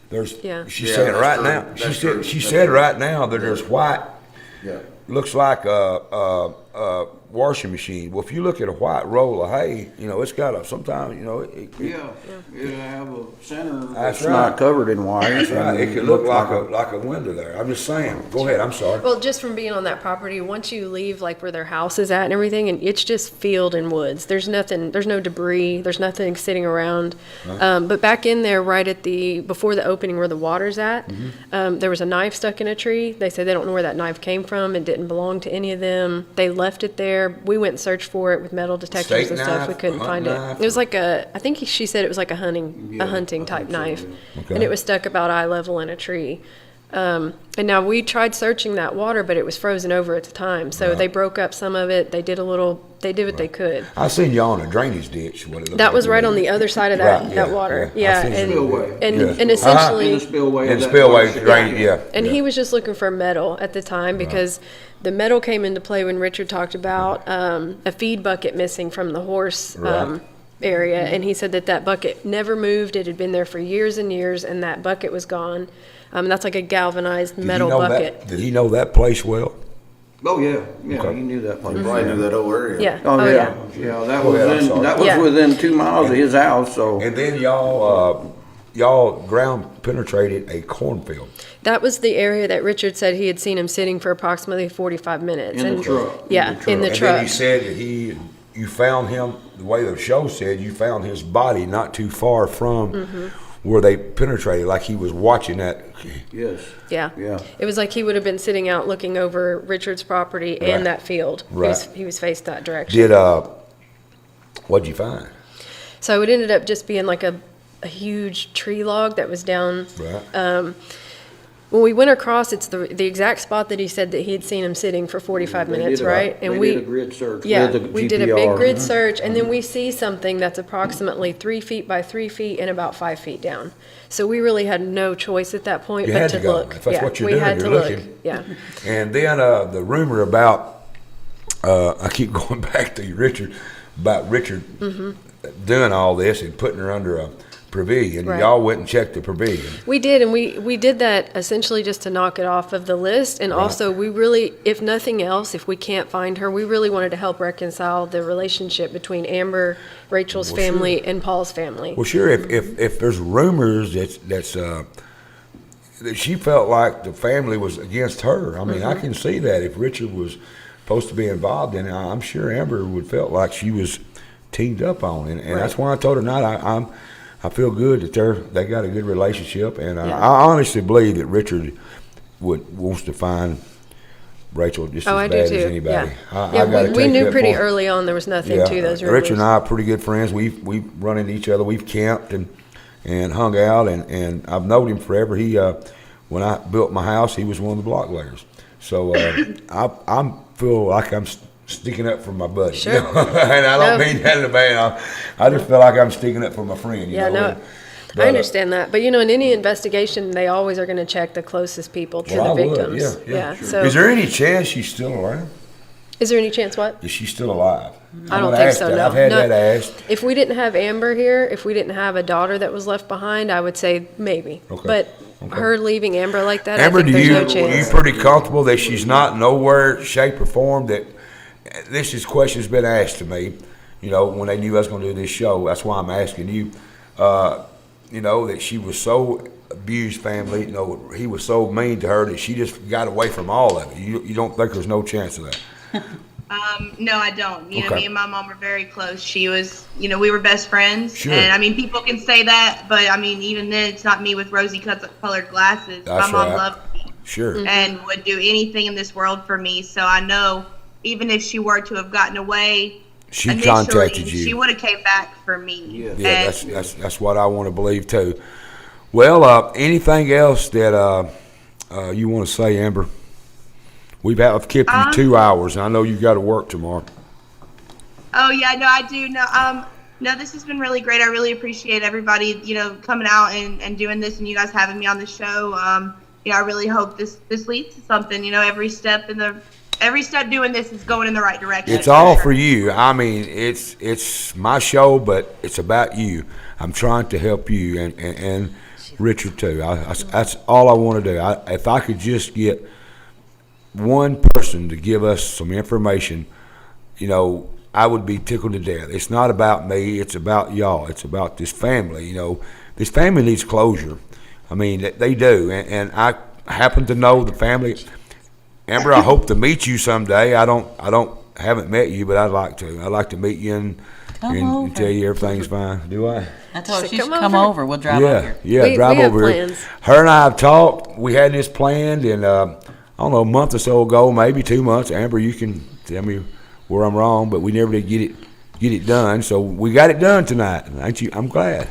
There's. Yeah. She's Yeah, saying that's right true. now. That's She true. said. She That's said true. right now that there's white. Yeah. Looks like a washing machine. Well, if you look at a white roll of hay, it's got a sometimes Yeah, it'll have a center That's that's right. not covered in white. That's right. and It could look like looks a window there. I'm just saying. Go ahead. I'm sorry. Well, just from being on that property, once you leave like where their house is at and everything, and it's just field and woods. There's nothing, there's no debris, there's nothing sitting around. But back in there, right at before the opening where the water's at, there was a knife stuck in a tree. They said they don't know where that knife came from. It didn't belong to any of them. They left it there. We went and searched for it with metal detectors Steak and stuff. knife, We couldn't find it. knife, It was like I think she said it was like a hunting type knife. Okay. And it was stuck about eye level in a tree. And now we tried searching that water, but it was frozen over at the time. So they broke up some of it. They did what they could. I seen y'all in a drainage ditch. What it looked That like was to right me. on the other side of that, Right, that yeah, water. yeah. I Yeah. seen it. Spillway. And Yeah. essentially, in the spillway. In of that spillway place. drainage, yeah. and yeah. he was just looking for metal at the time because the metal came into play when Richard talked about a feed bucket missing from the horse Right. area. And he said that bucket never moved. It had been there for years and years, and that bucket was gone. That's like a galvanized Did metal he know bucket. Did he know that place well? Oh, yeah, Okay. he knew that place. Probably knew that whole area. Yeah. Oh, yeah, that Go was ahead, I'm sorry. that was Yeah. within 2 miles of his house, so. And then y'all ground penetrated a cornfield. That was the area that Richard said he had seen him sitting for approximately 45 minutes. In the And- truck. Yeah, in the And truck. then he said that you found him, the way the show said, you found his body not too far from where they penetrated, like he was watching that. Yes. Yeah. Yeah. It was like he would have been sitting out looking over Richard's property Right. and that field. Right. He was faced that direction. Did, what'd you find? So it ended up just being like a huge tree log that was down. Right. When we went across, it's the exact spot that he said that he had seen him sitting for 45 They minutes, did right? They did a grid search Yeah, with the we did a big GPR. grid search, and then we see something that's approximately 3 feet by 3 feet and about 5 feet down. So we really had no choice at that point You but had to to go. look. If that's Yeah, what you're we doing, had you're to look. looking. Yeah. And then the rumor about, I keep going back to Richard, about Richard doing all this and putting her under a pavilion. Right. Y'all went and checked the pavilion. We did, and we did that essentially just to knock it off of the list. And also, we really, if nothing else, if we can't find her, we really wanted to help reconcile the relationship between Amber, Rachel's family, and Paul's family. Well, sure. If there's rumors that she felt like the family was against her, I mean, I can see that. If Richard was supposed to be involved in it, I'm sure Amber would felt like she was teamed up on it. And that's why I told her tonight I feel good that they got a good relationship, and I honestly believe that Richard wants to find Rachel just as I bad do as too. anybody. Yeah, we knew pretty early on there was nothing to those rumors. Richard and I are pretty good friends. We've run into each other. We've camped and hung out, and I've known him forever. He when I built my house, he was one of the block layers. So I feel like I'm sticking up for my buddy. Sure. You know? And I don't mean that in a bad. I just feel like I'm sticking up for my friend. You know? I understand that. But, in any investigation, they always are going to check the closest people to the victims. Yeah. So, Is there any chance she's still around? is there any chance what? Is she still alive? I don't think so, no. I've had No. that asked. If we didn't have Amber here, if we didn't have a daughter that was left behind, I would say maybe. Okay. But her leaving Amber like that, Amber, I think there's no are you chance. pretty comfortable that she's not nowhere, shape, or form that this is questions been asked to me, when they knew I was going to do this show. That's why I'm asking you, that she was so abused family, he was so mean to her that she just got away from all of it. You don't think there's no chance of that? No, I don't. Okay. Me and my mom were very close. She was, we were best friends. Sure. And people can say that, but even then, it's not me with rosy colored glasses. That's my mom right. loved me Sure. and would do anything in this world for me. So I know, even if she were to have gotten away, She initially, contacted you. she would have came back for me. Yeah, that's what I want to believe too. Well, anything else that you want to say, Amber? I've kept you 2 hours, and I know you got to work tomorrow. Oh yeah, no, I do. No, this has been really great. I really appreciate everybody, coming out and doing this, and you guys having me on the show. I really hope this leads to something. Every step doing this is going in the right direction. It's all for you. I mean, it's my show, but it's about you. I'm trying to help you, and Richard too. That's all I want to do. If I could just get one person to give us some information, I would be tickled to death. It's not about me. It's about y'all. It's about this family. This family needs closure. I mean, they do. And I happen to know the family. Amber, I hope to meet you someday. Haven't met you, but I'd like to. I'd like to meet you and tell you everything's fine. Do I? I told her she should come over. We'll drive over here. Yeah, drive over here. Her and I have talked. We had this planned, and I don't know, a month or so ago, maybe 2 months. Amber, you can tell me where I'm wrong, but we never did get it done. So we got it done tonight. Ain't you? I'm glad.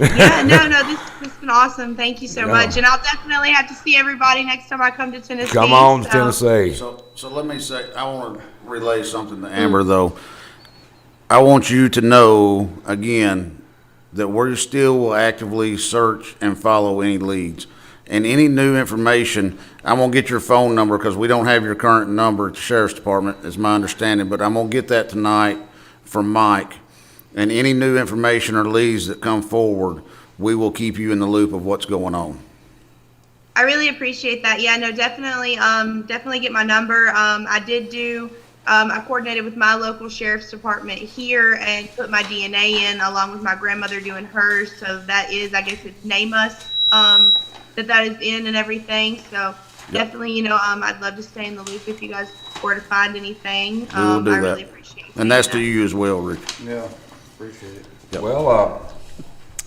Yeah, no, this has been awesome. Thank you so much, and I'll definitely have to see everybody next time I come to Tennessee. Come on to Tennessee. So let me say, I want to relay something to Amber though. I want you to know again that we still will actively search and follow any leads and any new information. I'm gonna get your phone number because we don't have your current number at the Sheriff's Department, is my understanding, but I'm gonna get that tonight from Mike. And any new information or leads that come forward, we will keep you in the loop of what's going on. I really appreciate that. Yeah, no, definitely get my number. I coordinated with my local sheriff's department here and put my DNA in along with my grandmother doing hers. So that is, I guess it's NamUs, that is in and everything. So definitely, I'd love to stay in the loop if you guys were to find anything. We will do I that. really appreciate it. And that's to you as well, Rick. Yeah, appreciate it. Yep. Well,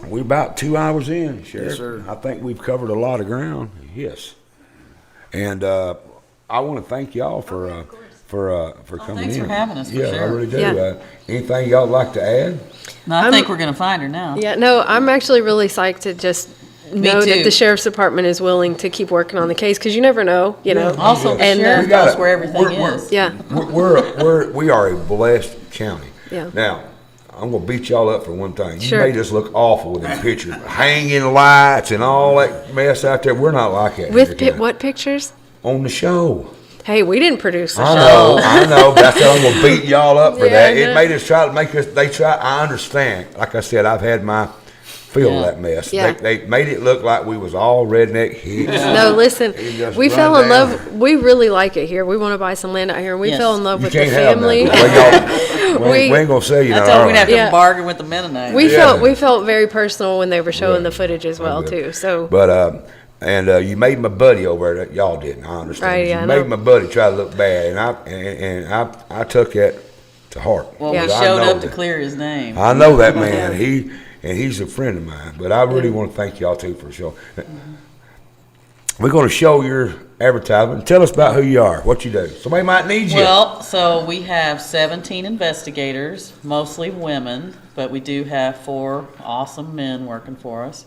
we're about 2 hours in, Sheriff. Yes, sir. I think we've covered a lot of ground. Yes. And I want to thank y'all for coming thanks in. for having us, for Yeah, sure. I really do. Yeah. Anything y'all like to add? No, I think we're going to find her now. Yeah, no, I'm actually really psyched to just know that too. the sheriff's department is willing to keep working on the case, because you never know, Also, the And, sheriff We gotta- knows where everything is. Yeah, We are a blessed county. yeah. Now, I'm gonna beat y'all up for one thing. You Sure. made us look awful with them pictures, hanging lights and all that mess out there. We're not like that. With in your county. what pictures? On the show. Hey, we didn't produce the I show. know. That's why I'm gonna beat y'all up for Yeah, that. I It know. made us try to make us. I understand. Like I said, I've had my fill of that mess. Yeah. They made it look like we was all redneck hicks. No, listen, It just we run fell in down. love. We really like it here. We want to buy some land out here, and we Yes. fell in love You with the can't have family. that. We ain't gonna say you I know. told her we'd have to Yeah. bargain with the Mennonites. We felt very personal when they were showing the footage as well too. So But you made my buddy over there. Y'all didn't. I understand. Right, yeah, you I made know. my buddy try to look bad, and I took that to heart. Well, Yeah. we I showed know up to that. clear his name. I know that man. He's a friend of mine. But I really want to thank y'all too for the show. We're going to show your advertisement. Tell us about who you are, what you do. Somebody might need you. Well, so we have 17 investigators, mostly women, but we do have 4 awesome men working for us.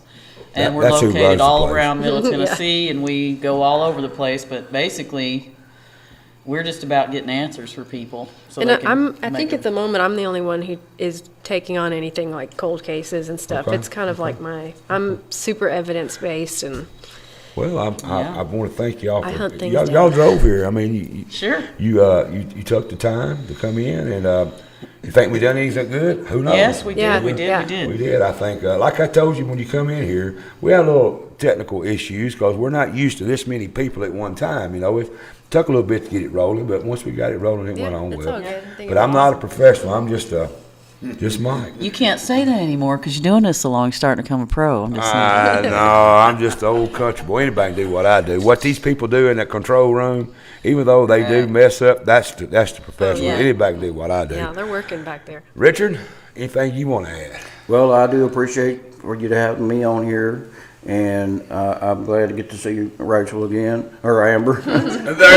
And we're That's who runs located the all place. around Middle Yeah. Tennessee, and we go all over the place, but basically, we're just about getting answers for people. So And they can I make think a- at the moment I'm the only one who is taking on anything like cold cases and stuff. Okay. It's kind of like I'm super evidence based, and Well, I Yeah. want to thank y'all I for hunt things y'all, down. y'all drove here. I mean, Sure. you took the time to come in, and you think we done anything good? Who knows? Yes, we did. Yeah, We did. yeah. We did. We did. I think, like I told you when you come in here, we had a little technical issues because we're not used to this many people at one time. It took a little bit to get it rolling, but once we got it rolling, it went on it's well. all good. I think But it's I'm not a professional. I'm just Mike. You can't say that anymore because you're doing this so long, you're starting to become a pro. I'm just saying. No, I'm just an old country boy. Anybody can do what I do. What these people do in that control room, even though they do Right. mess up, that's the professional. yeah. Anybody can do what I do. yeah, they're working back there. Richard, anything you want to add? Well, I do appreciate for you to have me on here, and I'm glad to get to see you, Rachel, again, or Amber.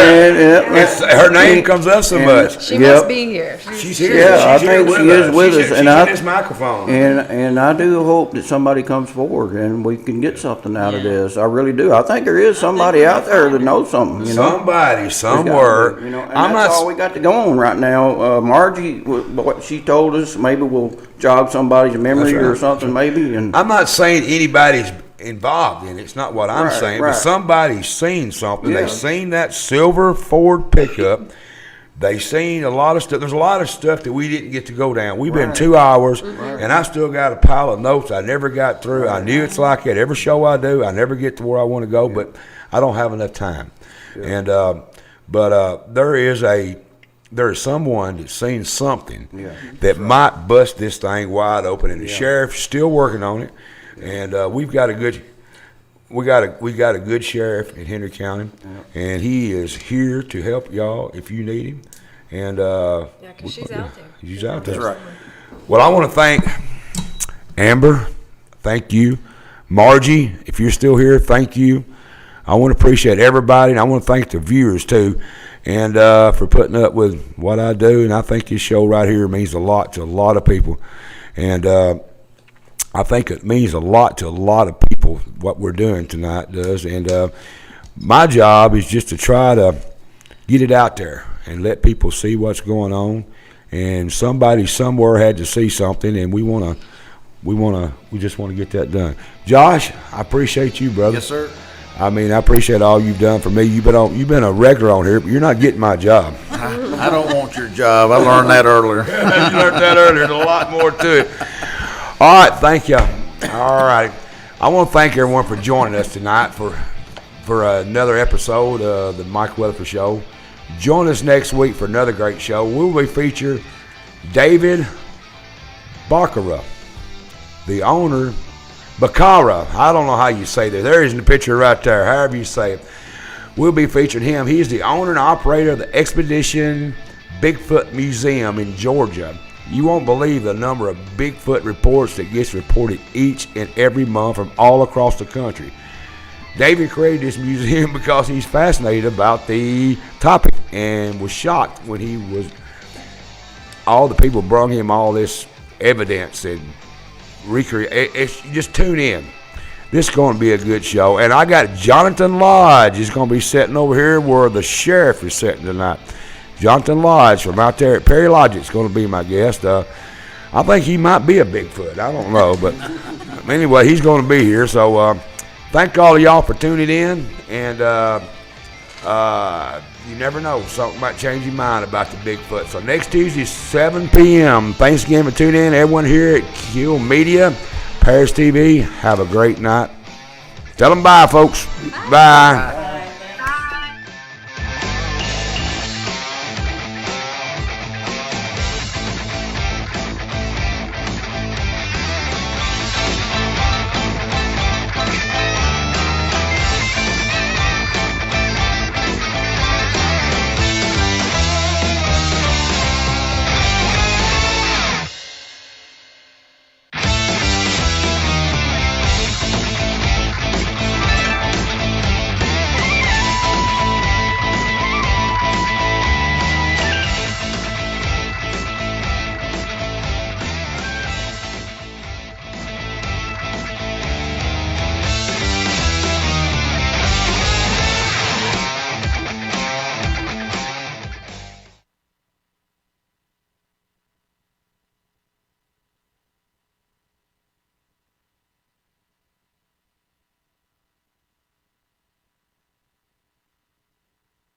Her name comes up so much. She Yep. must be here. She's here. Yeah, I She's here think she is with us, She's and in this microphone. And I do hope that somebody comes forward and we can get something out of this. I really do. I think there is somebody out there that knows something, you know. Somebody, There's somewhere. gotta be, and I'm that's not. all we got to go on right now. Margie, what she told us, maybe we'll jog somebody's memory That's right. or something, maybe. And I'm not saying anybody's involved in it. It's not what I'm Right, saying. right. But somebody's seen something. Yeah. They've seen that silver Ford pickup They seen a lot of stuff. There's a lot of stuff that we didn't get to go down. We've been 2 hours, and I still got a pile of notes I never got through. I knew it's like that. Every show I do, I never get to where I want to go, but I don't have enough time. And but there is someone that's seen something that might bust this thing wide open, and the sheriff's still working on it. And we got a good sheriff in Henry County, and he is here to help y'all if you need him. And because she's out there. She's out there. That's right. Well, I want to thank Amber. Thank you, Margie. If you're still here, thank you. I want to appreciate everybody, and I want to thank the viewers too, and for putting up with what I do. And I think this show right here means a lot to a lot of people, and I think it means a lot to a lot of people what we're doing tonight does. And my job is just to try to get it out there and let people see what's going on. And somebody somewhere had to see something, and we just want to get that done. Josh, I appreciate you, brother. Yes, sir. I mean, I appreciate all you've done for me. You've been a regular on here, but you're not getting my job. I don't want your job. I learned that earlier. You learned that earlier. There's a lot more to it. All right, thank you. All right, I want to thank everyone for joining us tonight for another episode of the Mike Weatherford Show. Join us next week for another great show. We'll be featuring David Baccarat, the owner. Baccarat, I don't know how you say that. There is the picture right there, however you say it. We'll be featuring him. He's the owner and operator of the Expedition Bigfoot Museum in Georgia. You won't believe the number of Bigfoot reports that gets reported each and every month from all across the country. David created this museum because he's fascinated about the topic and was shocked when all the people brought him all this evidence and just tune in. This is going to be a good show. And I got Jonathan Lodge. He's going to be sitting over here where the sheriff is sitting tonight. Jonathan Lodge from out there at Perry Lodge is going to be my guest. I think he might be a Bigfoot. I don't know. But anyway, he's going to be here. So thank all of y'all for tuning in. And you never know. Something might change your mind about the Bigfoot. So next Tuesday, 7 p.m. Thanks again for tuning in. Everyone here at Kill Media, Paris TV, have a great night. Tell them bye, folks. Bye.